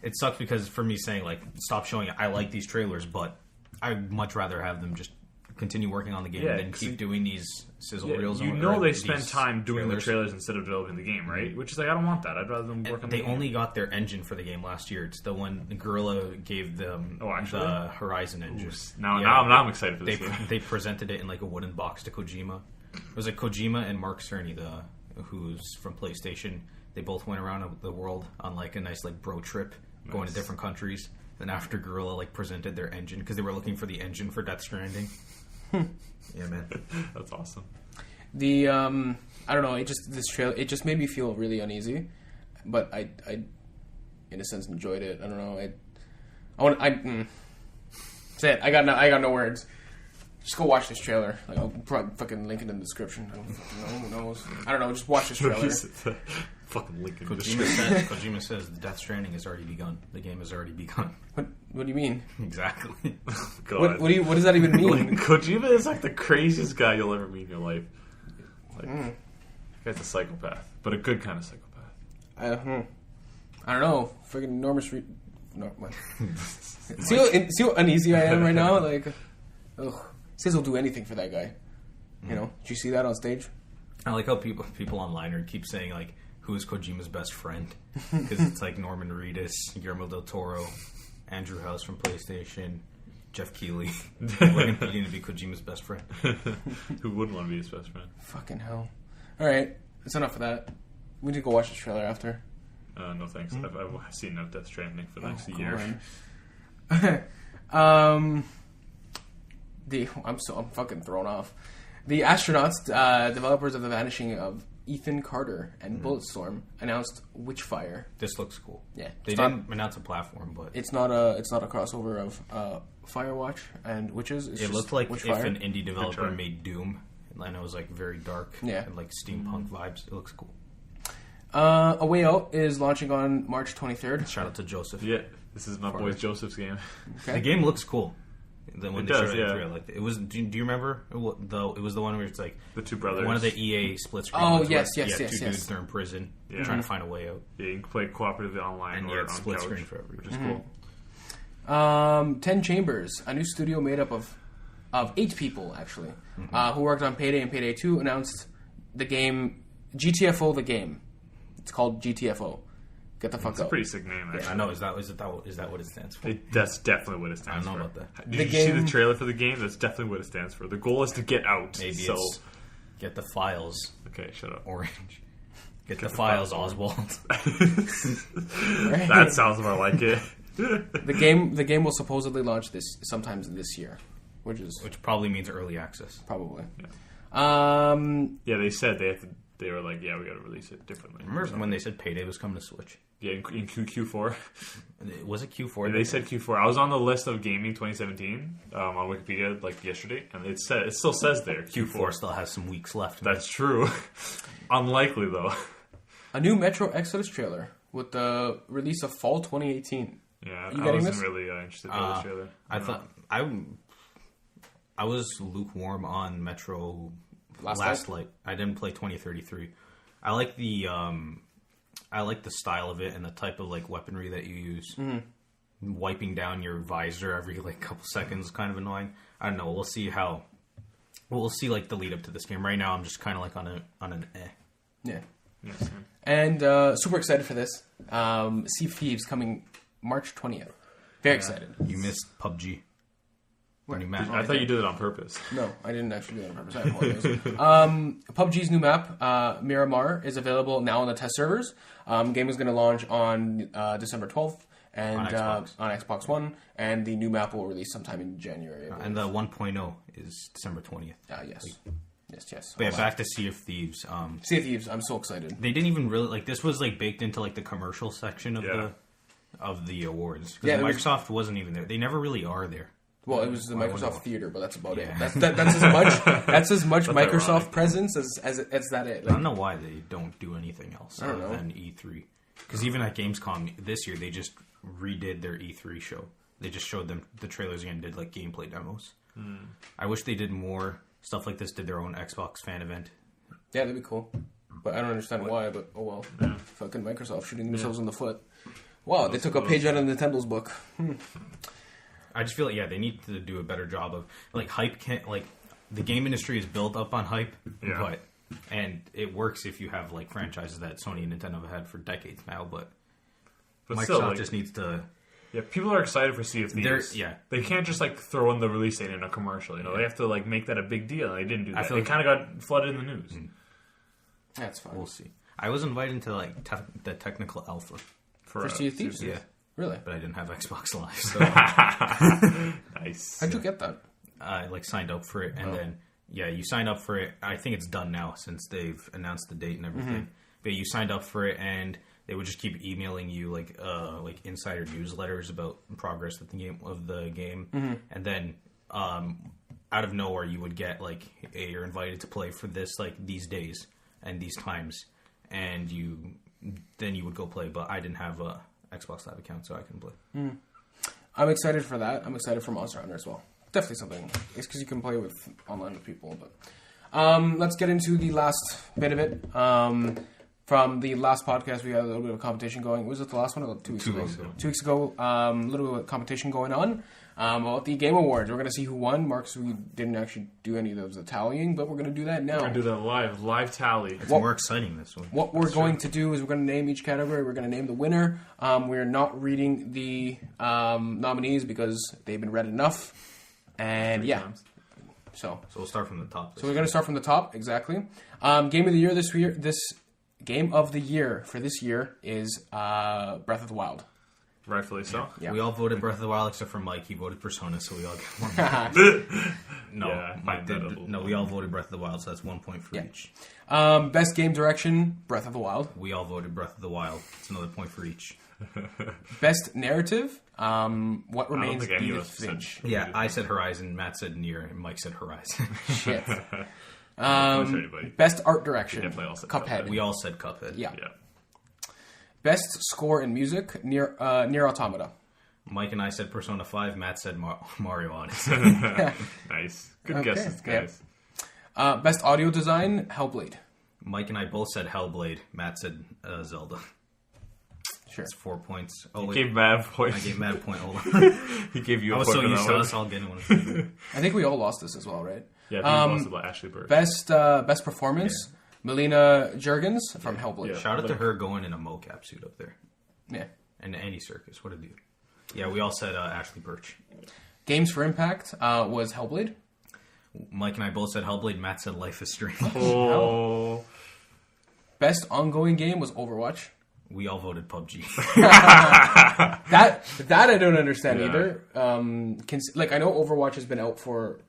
It sucks because for me saying, like, stop showing it, I like these trailers, but I'd much rather have them just continue working on the game than keep doing these sizzle reels. They spend time doing the trailers instead of developing the game, right? Which is like, I don't want that. I'd rather them work on the game. They only got their engine for the game last year. It's the one Guerrilla gave them the Horizon engine. Ooh, now I'm excited for this game. They presented it in like a wooden box to Kojima. It was like Kojima and Mark Cerny, who's from PlayStation. They both went around the world on like a nice like bro trip, going to different countries. Then after Guerrilla like presented their engine because they were looking for the engine for Death Stranding. Yeah, man, that's awesome. The I don't know. This trailer it just made me feel really uneasy, but I in a sense enjoyed it. I don't know. Say it. I got no words. Just go watch this trailer. Like, I'll probably fucking link it in the description. I don't fucking know. Who knows? I don't know. Just watch this trailer. Fucking link in the description. Kojima says the Death Stranding has already begun. The game has already begun. What do you mean? Exactly. God. What does that even mean? Kojima is like the craziest guy you'll ever meet in your life. Like, that guy's a psychopath, but a good kind of psychopath. I don't know. Freaking enormous. No, see how uneasy I am right now. Like, ugh. Says he'll do anything for that guy. You know? Did you see that on stage? I like how people online keep saying like, who is Kojima's best friend? Because it's like Norman Reedus, Guillermo del Toro, Andrew House from PlayStation, Jeff Keighley. We're competing to be Kojima's best friend. Who wouldn't want to be his best friend? Fucking hell. Alright, that's enough of that. We need to go watch this trailer after. No thanks. I've seen enough Death Stranding for the next year. I'm fucking thrown off. The astronauts, developers of The Vanishing of Ethan Carter and Bulletstorm, announced Witchfire. This looks cool. Yeah, they didn't announce a platform, but it's not a crossover of Firewatch and Witches. It looked like Witchfire. If an indie developer made Doom and it was like very dark. Yeah. And like steampunk vibes. It looks cool. A Way Out is launching on March 23rd. Shout out to Joseph. Yeah, this is my boy Joseph's game. Okay. The game looks cool. Then when It they does, showed yeah. it, I liked it. It was. Do you remember? It was the one where it's like The two brothers. one of the EA split screen. Oh, ones yes, where, yes, yeah, yes, two yes. dudes, they're in prison Yeah. trying to find a way out. Yeah, you can play cooperatively online And or yeah, on it's split couch, screen for everyone. which is cool. 10 Chambers, a new studio made up of 8 people, actually, who worked on Payday and Payday 2, announced the game, GTFO the game. It's called GTFO. Get the fuck It's a out. pretty sick name, actually. I know. Is that what it stands for? That's definitely what it I stands don't for. know about that. Did The you see game- the trailer for the game? That's definitely what it stands for. The goal is to get out. Maybe so, it's get the files, okay, shut up. Orange. Get the files, Oswald. That sounds more like it. The game will supposedly launch sometime this year, which Probably means early access. probably. Yeah, they said they were like, yeah, we got to release it differently. Remember when they said Payday was coming to Switch? Yeah, in Q4. Was it Q4? They said Q4. I was on the list of gaming 2017 on Wikipedia like yesterday, and it still says there Q4 still has some weeks left. That's true. Unlikely though. A new Metro Exodus trailer with the release of fall 2018. Yeah, You I getting wasn't this? really interested in this trailer. I thought I was lukewarm on Metro Last Light. I didn't play 2033. I like the style of it and the type of like weaponry that you use. Mm-hmm. Wiping down your visor every like couple seconds is kind of annoying. I don't know. We'll see like the lead up to this game. Right now, I'm just kind of like on an eh. Yeah. Yeah, same. And super excited for this. Sea of Thieves coming March 20th. Very excited. You missed PUBG. New map. I thought you did it on purpose. No, I didn't actually do that on purpose. I apologize. PUBG's new map, Miramar, is available now on the test servers. Game is going to launch on December 12th and On on Xbox. Xbox One, and the new map will release sometime in January. I And the 1.0 is December 20th. yes. Yes. But yeah, back to Sea of Thieves. Sea of Thieves, I'm so excited. They didn't even really like this was like baked into like the commercial section of the awards. Yeah, Yeah, it was- Microsoft wasn't even there. They never really are there. Well, it was the Why would Microsoft I? Theater, but that's about Yeah. it. That's as much That's Microsoft ironic. presence as that it. I Like, don't know why they don't do anything else I don't other know. than E3. Because even at Gamescom this year, they just redid their E3 show. They just showed them the trailers again, did like gameplay demos. I wish they did more stuff like this. Did their own Xbox fan event. Yeah, that'd be cool. But I don't understand why, but oh well. Fucking Microsoft shooting themselves in the foot. Wow, they took a page out of Nintendo's book. I just feel like they need to do a better job of like hype. Can't like the game industry is built up on hype, Yeah. and it works if you have like franchises that Sony and Nintendo have had for decades now. But Microsoft still, like, just needs to. yeah, people are excited for Sea of Thieves. Yeah. They can't just like throw in the release date in a commercial. You know, they have to like make that a big deal. They didn't do that. feel It like- kind of got flooded in the news. That's fine. We'll see. I was invited to like the technical alpha, For Sea of Thieves? yeah, Really? but I didn't have Xbox Live, so Nice. How'd you get that? I like signed up for it, and then you sign up for it. I think it's done now since they've announced the date and everything. But you signed up for it, and they would just keep emailing you like insider newsletters about progress of the game, and then out of nowhere you would get like, hey, you're invited to play for this like these days and these times, and then you would go play. But I didn't have a Xbox Live account, so I couldn't play. I'm excited for that. I'm excited for Monster Hunter as well. Definitely something. It's because you can play with online with people. But let's get into the last bit of it. From the last podcast, we had a little bit of competition going. Was it the last one or 2 weeks ago? 2 weeks ago. 2 weeks ago, a little bit of competition going on about the Game Awards. We're going to see who won. Marcus, we didn't actually do any of the tallying, but we're going to do that now. We're gonna do that live tally. It's more exciting this one. What we're going to do is we're going to name each category. We're going to name the winner. We're not reading the nominees because they've been read enough. And yeah, Times. so So we'll start from the top. we're going to start from the top. Exactly. Game of the year this year. This game of the year for this year is Breath of the Wild. Rightfully so. Yeah. We all voted Breath of the Wild except for Mike. He voted Persona, so we all get 1 point. No, Yeah, Mike did. that- No, we all voted Breath of the Wild, so that's 1 point for Yeah. each. Best game direction, Breath of the Wild. We all voted Breath of the Wild. It's another point for each. Best narrative, What Remains think any of Edith us said- Finch. Yeah, I said Horizon, Matt said Nier, and Mike said Horizon. Shit. punch anybody. Best art direction. Definitely all said Cuphead. We all said Cuphead. Yeah. Yeah. Best score in music. Near Automata. Mike and I said Persona 5. Matt said Mario Odyssey. Nice. Good Okay, guesses, guys. Best audio design. Hellblade. Mike and I both said Hellblade. Matt said Zelda. Sure. It's 4 points. Oh, He wait. gave Matt points. I gave Matt a point. Hold on. He gave you I a was point so for used that to one. us all getting one. I think we all lost this as well, right? Yeah, I think he lost about Ashley Burke. Best performance. Melina Juergens from Hellblade. Yeah. Shout out to her going in a mocap suit up there. Yeah. And Andy Serkis. What a dude. Yeah, we all said Ashley Birch. Games for Impact was Hellblade. Mike and I both said Hellblade. Matt said Life is Strange. Oh. Best ongoing game was Overwatch. We all voted PUBG. That I don't understand Yeah. either. I know Overwatch has been out for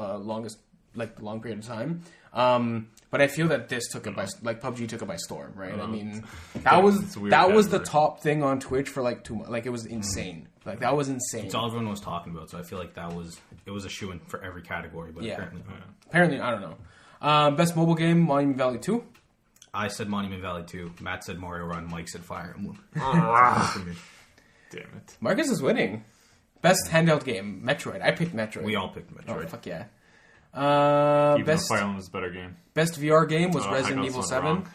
long period of time. But I feel that this took it by PUBG took it by storm, right? I mean, that It's weird was the category. top thing on Twitch for like 2 months. Like it was insane. Like that was insane. It's all everyone was talking about, so I feel like it was a shoo-in for every category, but Yeah. apparently not. Apparently, I don't know. Best mobile game, Monument Valley 2. I said Monument Valley 2. Matt said Mario Run. Mike said Fire Emblem. Damn it. Marcus is winning. Best handheld game, Metroid. I picked Metroid. We all picked Metroid. Oh, fuck yeah. Even Best though Fire Emblem was a better game. best VR game was I Resident got Evil something 7. wrong.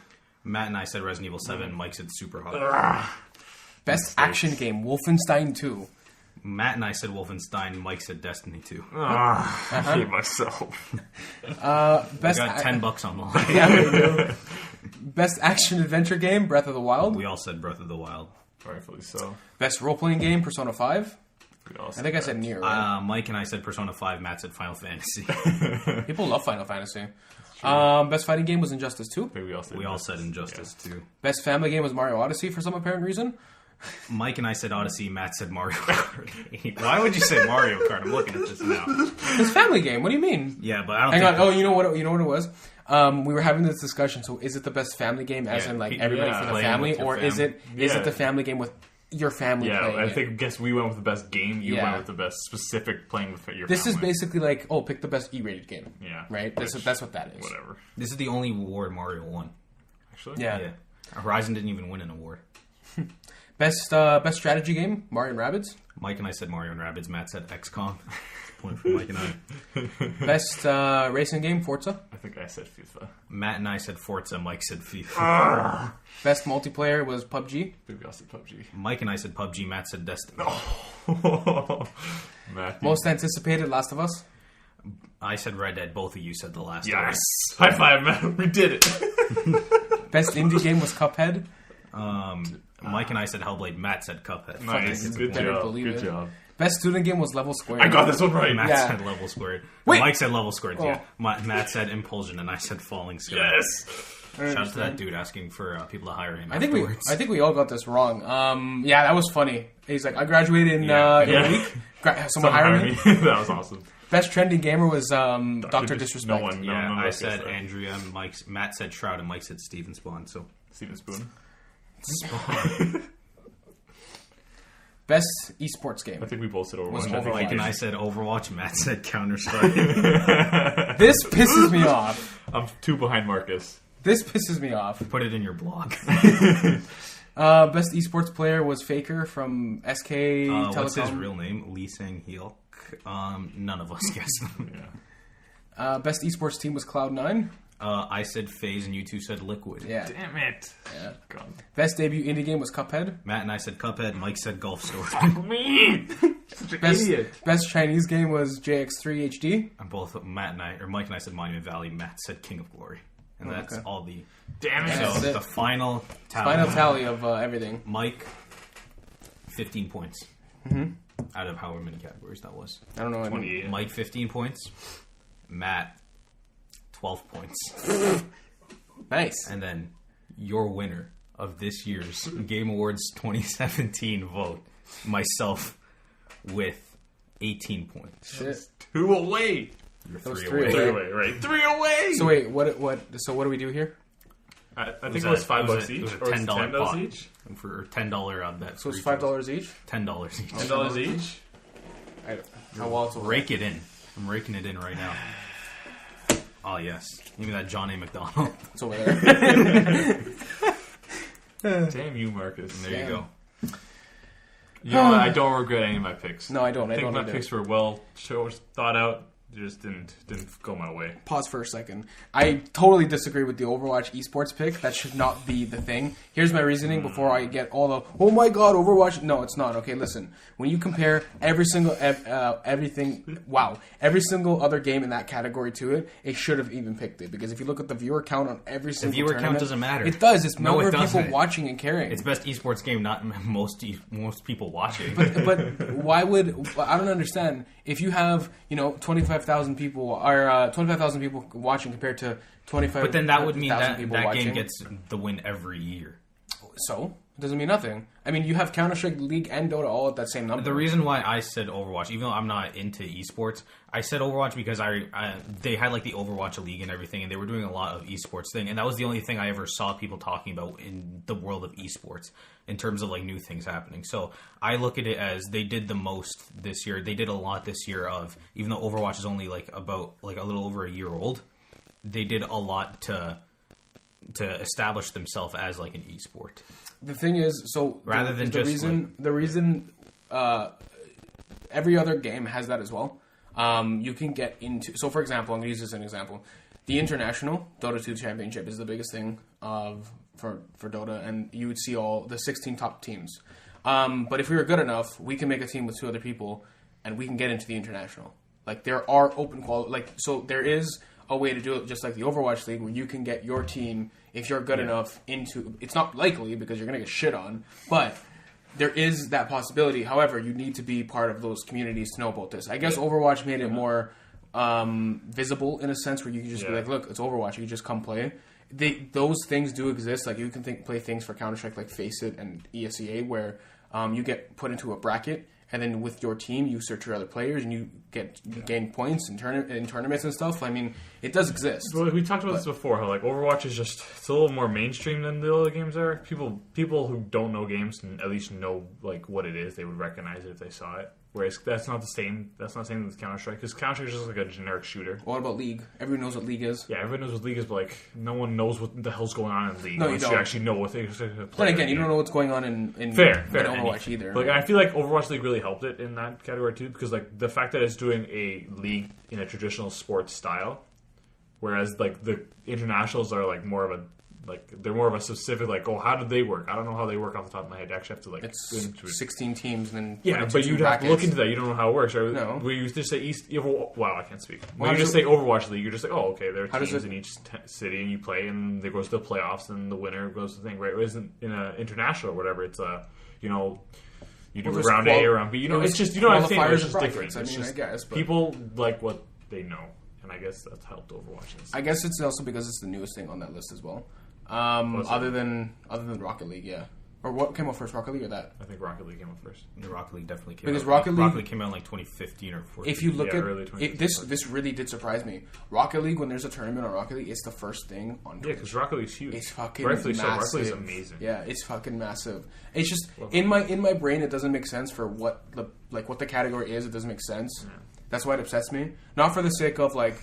Matt and I said Resident Evil 7. Mike said Super Hot. Best action game, Wolfenstein 2. Matt and I said Wolfenstein. Mike said Destiny 2. I hate myself. I Best got $10 on the line. Yeah, we do. Best action adventure game, Breath of the Wild. We all said Breath of the Wild. Rightfully so. Best role playing game, Persona 5. We all I think I said that. Nier. Right? Mike and I said Persona 5. Matt said Final Fantasy. People love Final Fantasy. Best fighting game was Injustice 2. I think We all said Injustice 2. Best family game was Mario Odyssey for some apparent reason. Mike and I said Odyssey. Matt said Mario Kart 8. Why would you say Mario Kart? I'm looking at this now. It's family game. What do you mean? Yeah, but I don't Hang think... on. Oh, you know what it was? We were having this discussion. So, is it the best family game, as Yeah, in like yeah, everybody for the playing family, with your or is family. it the family game with your family? Yeah, playing I it? think. Guess we went with the best game. You Yeah. went with the best specific playing with your. This is family. basically like, pick the best E-rated game. Yeah, Right. which- That's what that is. Whatever. This is the only award Mario won. Actually, Yeah. Horizon didn't even win an award. Best strategy game, Mario and Rabbids. Mike and I said Mario and Rabbids. Matt said XCOM. Point for Mike and I. Best racing game, Forza. I think I said FIFA. Matt and I said Forza. Mike said FIFA. Best multiplayer was PUBG. Maybe I said PUBG. Mike and I said PUBG. Matt said Destiny. Matthew. Most anticipated, Last of Us. I said Red Dead. Both of you said The Last Yes. of Us. High five, man. We did it. Best indie game was Cuphead. Mike and I said Hellblade. Matt said Cuphead. Nice. Fucking Good better job. believe Good it. job. Best student game was Level Squared. I got this one right. Matt Yeah. said Level Squared. Wait. Mike said Level Squared. Yeah. Oh. Matt said Impulsion, and I said Falling Sky. Yes. Shout out to that dude asking for people to hire him. I think afterwards. we all got this wrong. Yeah, that was funny. He's like, I graduated in Yeah. in a week. Someone hire me. That was awesome. Best trending gamer was Dr. Disrespect. No one. No, Yeah, none of I us said guessed that. Andrea. Matt said Shroud, and Mike said Steven Spawn. So Steven Spoon. Best esports game. I think we both said Overwatch. Was I think Overwatch. we Mike and did. I said Overwatch. Matt said Counter Strike. This pisses me off. I'm 2 behind Marcus. This pisses me off. Put it in your blog. Best esports player was Faker from SK Telecom. What's his real name? Lee Sang Heel. None of us guessed them. Yeah. Best esports team was Cloud9. I said FaZe, and you two said Liquid. Yeah. Damn it. Yeah. God. Best debut indie game was Cuphead. Matt and I said Cuphead. Mike said Golf Story. Me. Such an Best, idiot. best Chinese game was JX3 HD. And both Mike and I said Monument Valley. Matt said King of Glory. And that's okay. all the... Damn it. So That's it. the final tally. Final tally of everything. Mike, 15 points. Out of however many categories that was. I don't know. 28. Mike, 15 points. Matt, 12 points. Nice. And then your winner of this year's Game Awards 2017 vote, myself, with 18 points. Shit. 2 away. You're Those 3 three away. away. 3 away, right? 3 away. So wait, what do we do here? I think it was $5 it each. was a or was it $10 pot. each. For $10 bet. So it's free throws. $5 each. $10 each. $10 each. How well Rake it in. I'm raking it in right now. Oh, yes. You mean that John A. McDonald? It's over there. Damn you, Marcus. There you go. You know what? I don't regret any of my picks. No, I don't. I think my either. picks were well thought out. They just didn't go my way. Pause for a second. I totally disagree with the Overwatch Esports pick. That should not be the thing. Here's my reasoning before I get all the, oh my god, Overwatch. No, it's not. Okay, listen. When you compare every single every single other game in that category to it, it should have even picked it. Because if you look at the viewer count on every single viewer count tournament, doesn't matter. It does. It's No, number it of people doesn't. watching and caring. It's best esports game, not most people watching. But why would I don't understand if you have 25,000 people or 25,000 people watching compared to 25. But then that would mean that watching. game gets the win every year. So it doesn't mean nothing. I mean, you have Counter-Strike, League, and Dota all at that same number. The reason why I said Overwatch, even though I'm not into esports, I said Overwatch because they had like the Overwatch League and everything, and they were doing a lot of esports thing, and that was the only thing I ever saw people talking about in the world of esports in terms of like new things happening. So I look at it as they did the most this year. They did a lot this year of, even though Overwatch is only like about like a little over a year old, they did a lot to establish themselves as like an esport. The thing is, so rather than the reason every other game has that as well. You can get into, so for example, I'm going to use this as an example. The International Dota 2 Championship is the biggest thing for Dota, and you would see all the 16 top teams. But if we were good enough, we can make a team with 2 other people, and we can get into the International. Like, there are open quality, like, so there is a way to do it just like the Overwatch League, where you can get your team, if you're good enough, into, it's not likely because you're going to get shit on, but there is that possibility. However, you need to be part of those communities to know about this. I guess Overwatch made it more visible in a sense, where you can just be like, look, it's Overwatch, you just come play. Those things do exist. Like, you can play things for Counter-Strike like Face It and ESEA, where you get put into a bracket, and then with your team, you search your other players, and you gain points in tournaments and stuff. I mean, it does exist. Well, we talked about this before, how like Overwatch is just, it's a little more mainstream than the other games are. People who don't know games and at least know like what it is, they would recognize it if they saw it. Whereas that's not the same. That's not the same with Counter-Strike, because Counter-Strike is just like a generic shooter. What about League? Everyone knows what League is. Yeah, everyone knows what League is, but like no one knows what the hell's going on in League. No, you unless don't. You actually know what they're playing. Then again, you don't know what's going on in Overwatch either. Like, I feel like Overwatch League really helped it in that category too, because like the fact that it's doing a league in a traditional sports style, whereas like the internationals are like more of a they're more of a specific like, oh, how did they work? I don't know how they work off the top of my head. I actually have to like it's 16 teams and then but you'd have to look into that. You don't know how it works, right? No. Where you just say wow, I can't speak. When you just say Overwatch League, you're just like, oh, okay, there are teams in each city, and you play, and they go to the playoffs, and the winner goes to the thing, right? It isn't in an international or whatever. It's you do round A or round B. It's just, you know what I'm saying? It's just different. I mean, I guess. But people like what they know, and I guess that's helped Overwatch. I guess it's also because it's the newest thing on that list as well. Other than Rocket League, yeah. Or what came out first, Rocket League or that? I think Rocket League came out first. The Rocket League definitely came because out. Rocket League came out in like 2015 or 14. If you look at it, this really did surprise me. Rocket League, when there's a tournament on Rocket League, it's the first thing on Twitch. Yeah, because Rocket League's huge. It's fucking massive. massive. Rocket League's amazing. Yeah, it's fucking massive. It's just in my brain, it doesn't make sense for what the category is. It doesn't make sense. Yeah. That's why it upsets me. Not for the sake of like,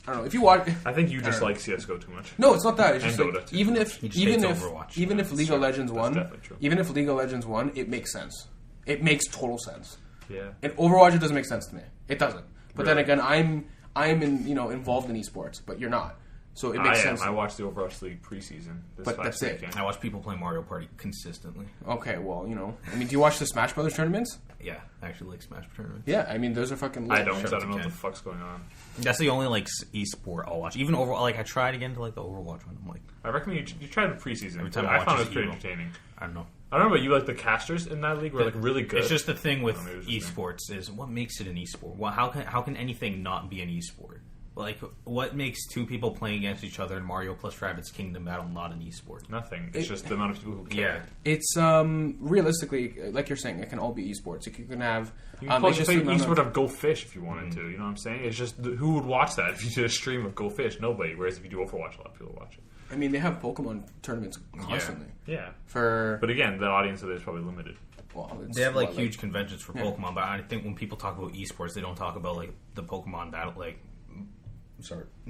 I don't know. If you watch, I think you just like CS:GO too much. No, it's not that. It's and just Dota like, too. even if League of Legends won, even if League of Legends won, it makes sense. It makes total sense. Yeah. In Overwatch, it doesn't make sense to me. It doesn't. But then again, I'm involved in esports, but you're not. So it makes sense. I watched the Overwatch League preseason. But that's it. I watch people play Mario Party consistently. Okay, well, I mean, do you watch the Smash Brothers tournaments? Yeah, I actually like Smash tournaments. Yeah, I mean, those are fucking. I don't know what the fuck's going on. That's the only like esport I'll watch. Even Overwatch, like I tried again to like the Overwatch one. I'm like, I recommend you try the preseason. Every time I found it pretty entertaining. I don't know. I don't know about you, like the casters in that league were like really good. It's just the thing with esports is what makes it an esport. Well, how can anything not be an esport? Like, what makes two people playing against each other in Mario plus Rabbids Kingdom Battle not an esport? Nothing. It's just the amount of people who care. Yeah. It's realistically, like you're saying, it can all be esports. You can have. You can play esport of Go Fish if you wanted to. You know what I'm saying? It's just who would watch that if you did a stream of Go Fish? Nobody. Whereas if you do Overwatch, a lot of people watch it. I mean, they have Pokemon tournaments constantly. Yeah. But again, the audience of it is probably limited. Well, they have like huge conventions for Pokemon, but I think when people talk about esports, they don't talk about like the Pokemon battle, like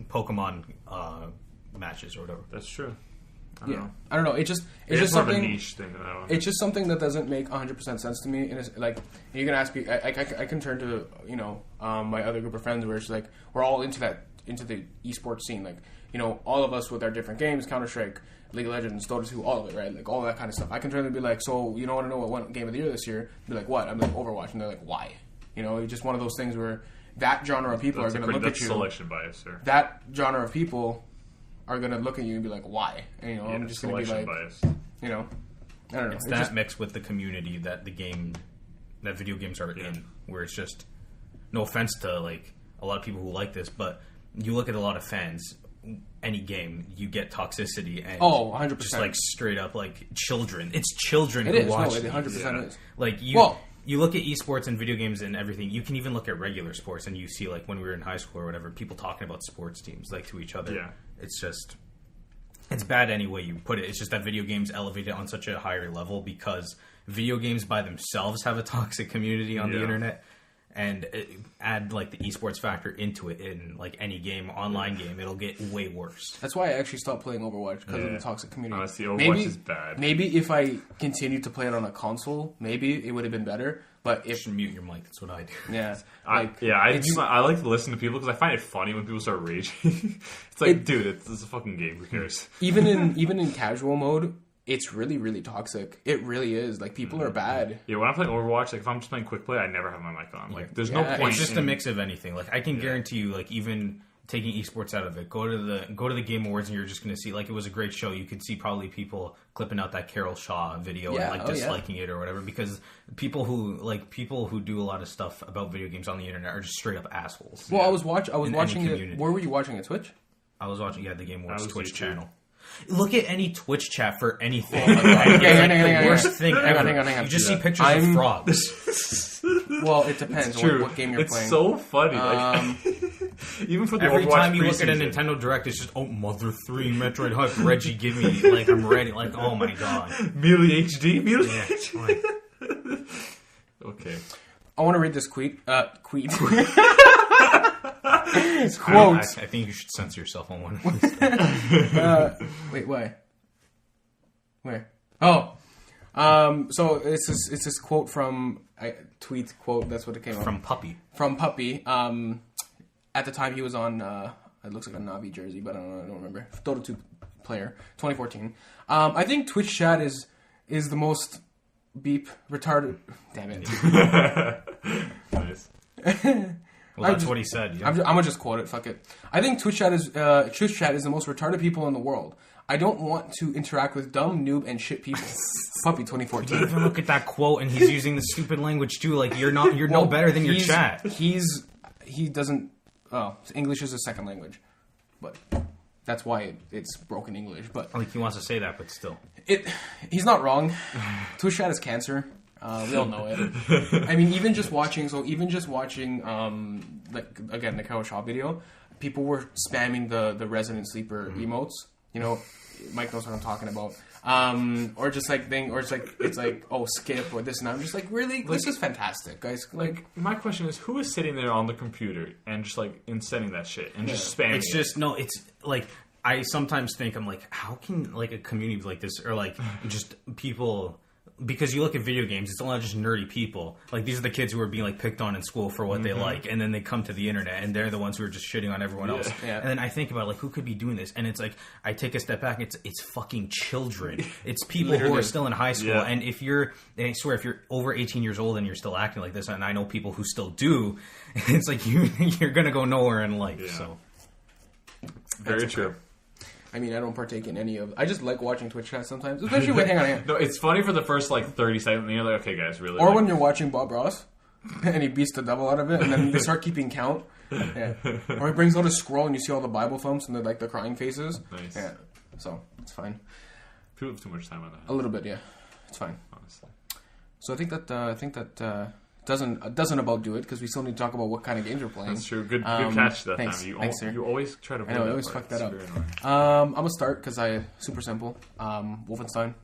Pokemon matches or whatever. That's true. I don't know. It's just It's something. a niche thing. It's just something that doesn't make 100% sense to me. And it's like you can ask me. I can turn to my other group of friends where it's like we're all into the esports scene. Like all of us with our different games, Counter-Strike, League of Legends, Dota 2, all of it, right? Like all that kind of stuff. I can turn to be like, so you want to know what won Game of the Year this year? Be like, what? I'm like Overwatch, and they're like, why? It's just one of those things where that genre of people are going to look at you. Selection bias, sir. That genre of people are going to look at you and be like, why? And, I'm just going to be like, bias. I don't know. It's that mixed with the community that video games are in, where it's just, no offense to like a lot of people who like this, but you look at a lot of fans, any game, you get toxicity and 100%. Just like straight up like children. It's children it who is. watch. No, it 100% is. Like you look at esports and video games and everything. You can even look at regular sports and you see like when we were in high school or whatever, people talking about sports teams like to each other. Yeah. It's bad any way you put it. It's just that video games elevate it on such a higher level because video games by themselves have a toxic community on the internet. And add like the esports factor into it in like any game, online game, it'll get way worse. That's why I actually stopped playing Overwatch because of the toxic community. Honestly, Overwatch is bad. Maybe if I continued to play it on a console, maybe it would have been better. But You should mute your mic. That's what I do. Yeah, I like to listen to people because I find it funny when people start raging. It's like, dude, it's a fucking game. Who cares? even in casual mode, it's really, really toxic. It really is. Like, people are bad. Yeah, when I'm playing Overwatch, like, if I'm just playing quick play, I never have my mic on. Like, there's no point. It's just a mix of anything. Like, I can guarantee you, like, even taking esports out of it, go to the Game Awards and you're just going to see, like, it was a great show. You could see probably people clipping out that Carol Shaw video and, like, disliking it or whatever because people who do a lot of stuff about video games on the internet are just straight up assholes. Well, I was watching it. Where were you watching it? Twitch? I was watching, the Game Awards Twitch channel. Look at any Twitch chat for anything. The worst thing ever. Hang on. You just see pictures of frogs. Well, it depends on what game you're playing. It's so funny. Even for the every Overwatch time you look at a preseason. Nintendo Direct, it's just Mother 3, Metroid Hype, Reggie, give me like I'm ready. Like oh my god, Melee HD, HD. Okay. I want to read this tweet. Quote. I think you should censor yourself on one of these. Wait, why? Where? Oh. So it's this quote from tweet quote. That's what it came From Puppy. From Puppy. At the time he was on. It looks like a Navi jersey, but I don't remember. Dota 2 player, 2014. I think Twitch chat is the most beep retarded. Damn it. Nice. Well, that's what he said. Yeah. I'm gonna just quote it. Fuck it. I think Twitch chat is the most retarded people in the world. I don't want to interact with dumb, noob, and shit people. Puppy 2014. You even look at that quote, and he's using the stupid language too. Like you're no better than your chat. He doesn't. Oh, English is a second language, but that's why it's broken English. But like he wants to say that, but still, he's not wrong. Twitch chat is cancer. We all know it. I mean, even just watching, like again, the Carol Shaw video, people were spamming the Resident Sleeper emotes. Mike knows what I'm talking about. Or just like it's like skip or this and that. I'm just like, really, this is fantastic, guys. Like, my question is, who is sitting there on the computer and just like insetting that shit and just spamming? It's just no. It's like I sometimes think I'm like, how can like a community like this or like just people. Because you look at video games, it's not just nerdy people. Like, these are the kids who are being, like, picked on in school for what they like. And then they come to the internet, and they're the ones who are just shitting on everyone else. Yeah. And then I think about, like, who could be doing this? And it's like, I take a step back, it's fucking children. It's people who are still in high school. Yeah. And I swear, if you're over 18 years old and you're still acting like this, and I know people who still do, it's like, you're going to go nowhere in life. Yeah. So, very true. I mean, I don't partake in any of. I just like watching Twitch chat sometimes, especially when hang on. No, it's funny for the first like 30 seconds, and you're like, okay, guys, really. Or when you're watching Bob Ross, and he beats the devil out of it, and then they start keeping count. Yeah. Or he brings out a scroll, and you see all the Bible thumps and the crying faces. Nice. Yeah. So it's fine. People have too much time on that. A little bit, yeah. It's fine. Honestly. So I think that doesn't about do it because we still need to talk about what kind of games we're playing. That's true. Good catch that thanks. time. Thanks, sir. You always try to. I know. I always fuck that up. I'm gonna start because super simple. Wolfenstein.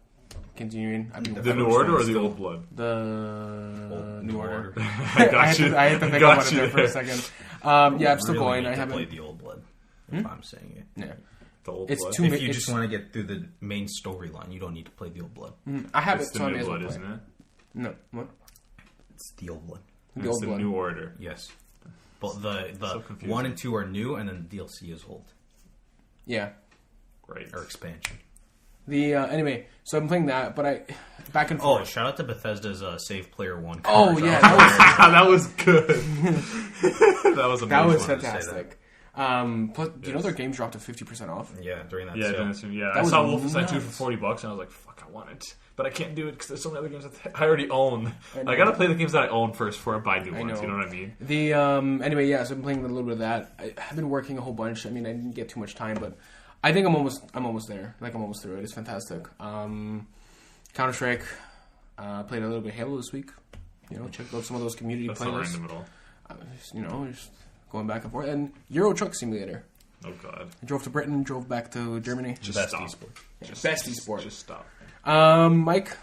Continuing. The New Order or the Old Blood? The New Order. I got you. I had to think about it there for a second. Yeah, I'm still going. I haven't played the Old Blood. if I'm saying it. Yeah. The Old It's Blood. too- If you it's- just want to get through the main storyline, you don't need to play the Old Blood. I have It's it, the so I New may as well Blood, play. isn't it? No, what? It's the Old Blood. The It's Old the Blood. New Order. Yes. But the So confusing. 1 and 2 are new, and then the DLC is old. Yeah. Right. Or expansion. The anyway, so I'm playing that, but I back and Oh, forth. shout out to Bethesda's Save Player 1. Oh, cover. yeah, that That was good. That was amazing. was wanted to say fantastic. Plus, do you know their games dropped to 50% off? Yeah, during that Yeah, sale. yeah. That I was saw Wolfenstein 2 for nuts. $40, and I was like, "Fuck, I want it," but I can't do it because there's so many other games that I already own. I know. I gotta play the games that I own first before I buy new ones. know. You know what I mean? The anyway, yeah. So I'm playing a little bit of that. I've been working a whole bunch. I mean, I didn't get too much time, but I think I'm almost there. Like I'm almost through it. It's fantastic. Counter Strike. Played a little bit of Halo this week. You know, checked out some of those community That's not playlists. random at all. Just going back and forth. And Euro Truck Simulator. Oh god. I drove to Britain, drove back to Germany. Just Best stop. esport. Best esport. Just stop. Mike,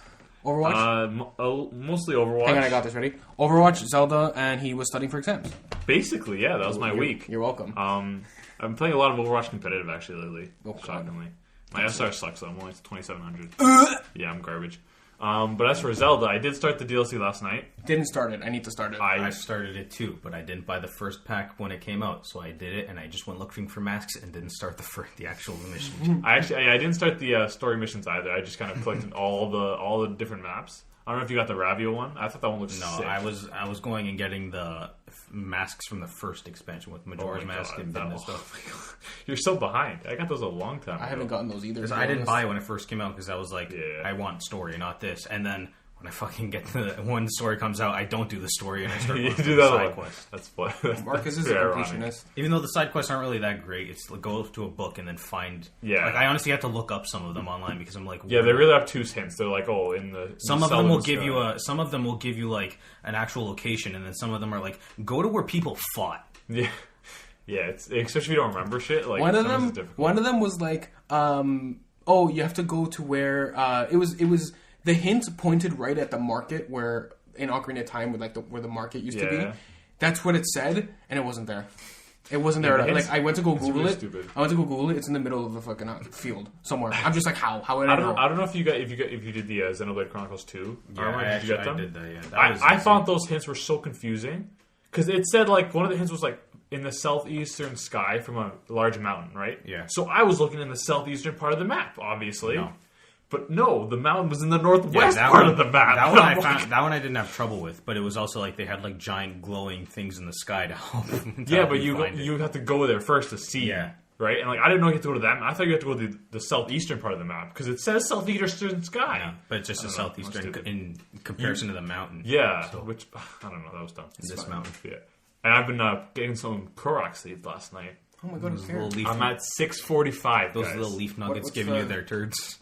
Overwatch. Mostly Overwatch. Hang on, I got this ready. Overwatch, Zelda, and he was studying for exams. Basically, yeah, that was my week. You're welcome. I'm playing a lot of Overwatch competitive actually lately. Oh, God. Shockingly, my SR sucks though. I'm only 2,700. Yeah, I'm garbage. But as for Zelda, I did start the DLC last night. Didn't start it. I need to start it. I started it too, but I didn't buy the first pack when it came out, so I did it, and I just went looking for masks and didn't start the actual mission. I didn't start the story missions either. I just kind of collected all the different maps. I don't know if you got the Ravio one. I thought that one looked No, sick. I was going and getting the masks from the first expansion with Majora's Mask and that, and stuff. oh my God. You're so behind. I got those a long time ago. I haven't gotten those either. Because to be I didn't honest. buy it when it first came out because I was like, Yeah. I want story, not this. And then when I fucking get when the story comes out, I don't do the story and I start You going do through the that side one. quest. That's fun. Marcus is a Very ironic. completionist. Even though the side quests aren't really that great, it's like go to a book and then find. Yeah. Like I honestly have to look up some of them online because I'm like, Yeah, they really have two hints. They're like, oh, in the Some in of the them will Sullivan give you Sky. some of them will give you like an actual location, and then some of them are like, go to where people fought. Yeah, yeah. It's especially if you don't remember shit. Like One of sometimes them, it's difficult. one of them was like, oh, you have to go to where it was. The hint pointed right at the market where in Ocarina of Time, where the market used to be. Yeah. That's what it said, and it wasn't there. It wasn't there. the Like hints- I went to go Google really it. stupid. I went to go Google it. It's in the middle of the fucking field somewhere. I'm just like, how? How would I I know? don't know if you did the Xenoblade Chronicles 2. Yeah, I don't know if you get them. did that. Yeah, that was I easy. thought those hints were so confusing because it said like one of the hints was like in the southeastern sky from a large mountain, right? Yeah. So I was looking in the southeastern part of the map, obviously. No. But no, the mountain was in the northwest Yeah, that part one- of the map. That one I'm I like- found. That one I didn't have trouble with, but it was also like they had like giant glowing things in the sky to help. Yeah, but find it. you have to go there first to see. Yeah. Right? And like I didn't know you had to go to that. I thought you had to go to the southeastern part of the map because it says southeastern sky. Yeah, but it's just a I don't know, southeastern stupid. in comparison to the mountain. Yeah, So- which I don't know. That was dumb. This mountain. Yeah, and I've been getting some Korok seeds last night. Oh my god, who Those little cares? leaf, I'm at 645. those guys. little leaf nuggets what's giving the- you their turds.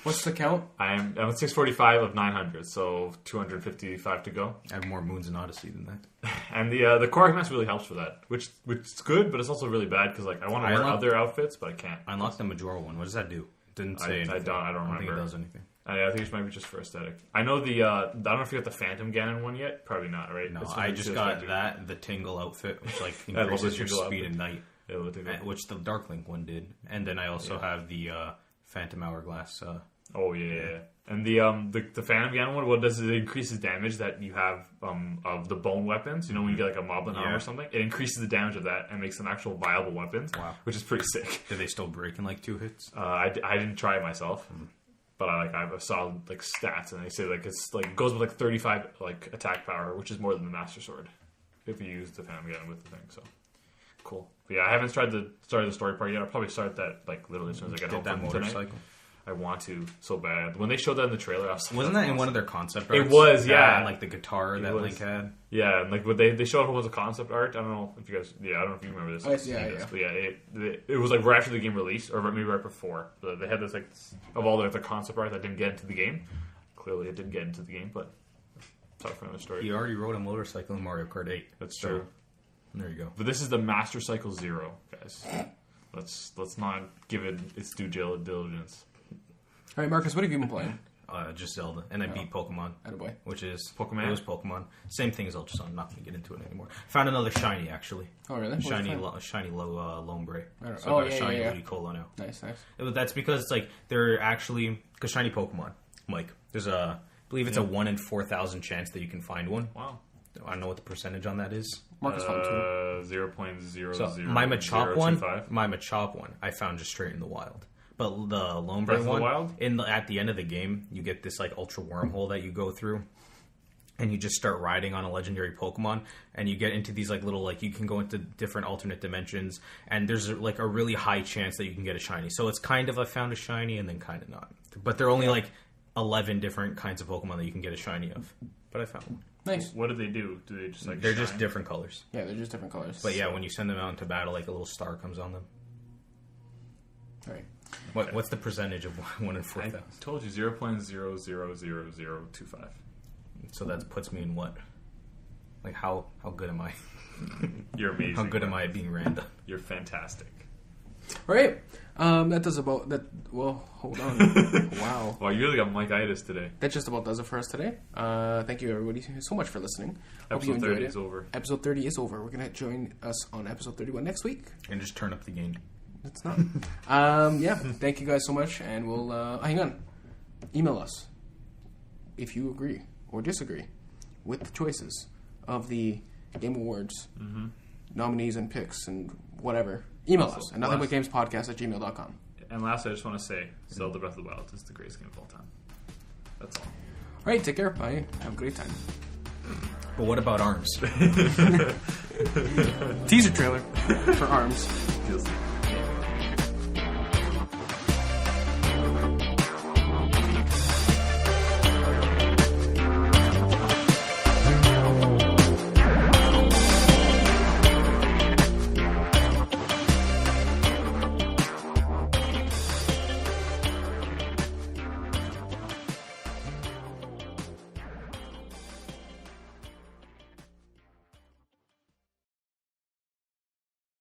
What's the count? I'm at 645 of 900, so 255 to go. I have more moons in Odyssey than that. And the Korok mask really helps for that, which is good, but it's also really bad because like I want to wear unlocked- other outfits, but I can't. I unlocked the Majora one. What does that do? Didn't say. I anything. don't think it remember. does anything. I think it might be just for aesthetic. I know I don't know if you got the Phantom Ganon one yet. Probably not, right? No, That's I what just it got says. that the Tingle outfit, which like I love the increases your Tingle speed outfit. at night, Yeah, we'll take it. which the Darklink one did. And then I also have the Phantom Hourglass. Oh yeah. And the Phantom Ganon one, what does it increases damage that you have of the bone weapons? You know when you get like a Moblin arm Yeah. or something, it increases the damage of that and makes them actual viable weapons. Wow. Which is pretty sick. Do they still break in like 2 hits? I didn't try it myself, but I saw like stats and they say like it's like goes with like 35 like attack power, which is more than the Master Sword if you use the Phantom Ganon with the thing. So cool. But yeah, I haven't started the story part yet. I'll probably start that like literally as soon as I get home Get that from tonight. motorcycle. I want to so bad. When they showed that in the trailer, I was like, Wasn't that in one of their concept arts? It was, yeah. And, like the guitar that was. Link had. Yeah, and like what they showed a whole bunch of concept art. I don't know if you guys, I don't know if you remember this. Oh, yes, yeah, This, yeah. But yeah, it was like right after the game released, or maybe right before. They had this like of all the concept art that didn't get into the game. Clearly, it didn't get into the game, but talk for another story. He already rode a motorcycle in Mario Kart 8. That's So, true. there you go. But this is the Master Cycle Zero, guys. Let's not give it its due diligence. All right, Marcus, what have you been playing? just Zelda, and I beat Pokemon, Attaboy. which is Pokemon? It was Pokemon. Same thing as Ultrasun. I'm not going to get into it anymore. Found another shiny actually. Oh really? Shiny Lombre. don't- So oh, I got a yeah, shiny yeah. Ludicolo now. Nice. That's because it's like they're actually because shiny Pokemon. Mike, there's I believe it's a 1 in 4,000 chance that you can find one. Wow. I don't know what the percentage on that is. Marcus found two. 0.00. So my Machop one, I found just straight in the wild. But the Lombre Breath of the one, Wild? at the end of the game, you get this like ultra wormhole that you go through, and you just start riding on a legendary Pokemon, and you get into these like little like you can go into different alternate dimensions, and there's like a really high chance that you can get a shiny. So it's kind of I found a shiny and then kind of not. But there are only like 11 different kinds of Pokemon that you can get a shiny of. But I found one. Nice. What do they do? Do they just like They're shine? just different colors. Yeah, they're just different colors. But yeah, when you send them out into battle, like a little star comes on them. All right. What's the percentage of 1 in I 4,000? told you 0.0000025. So that puts me in what? Like how good am I? You're amazing. How good am I at being random? You're fantastic. All right. That does about that. Well, hold on. Wow. Wow, you really got Mike-itis today. That just about does it for us today. Thank you, everybody, so much for listening. Hope you Episode enjoyed 30 it. is over. Episode 30 is over. We're going to join us on episode 31 next week. And just turn up the game. It's not. Yeah. Thank you guys so much. And we'll, hang on. Email us if you agree or disagree with the choices of the Game Awards nominees and picks and whatever. Email us at nothingbatgamespodcast@gmail.com. And last, I just want to say, Zelda Breath of the Wild is the greatest game of all time. That's all. All right. Take care. Bye. Have a great time. But what about ARMS? Teaser trailer for ARMS. Feels like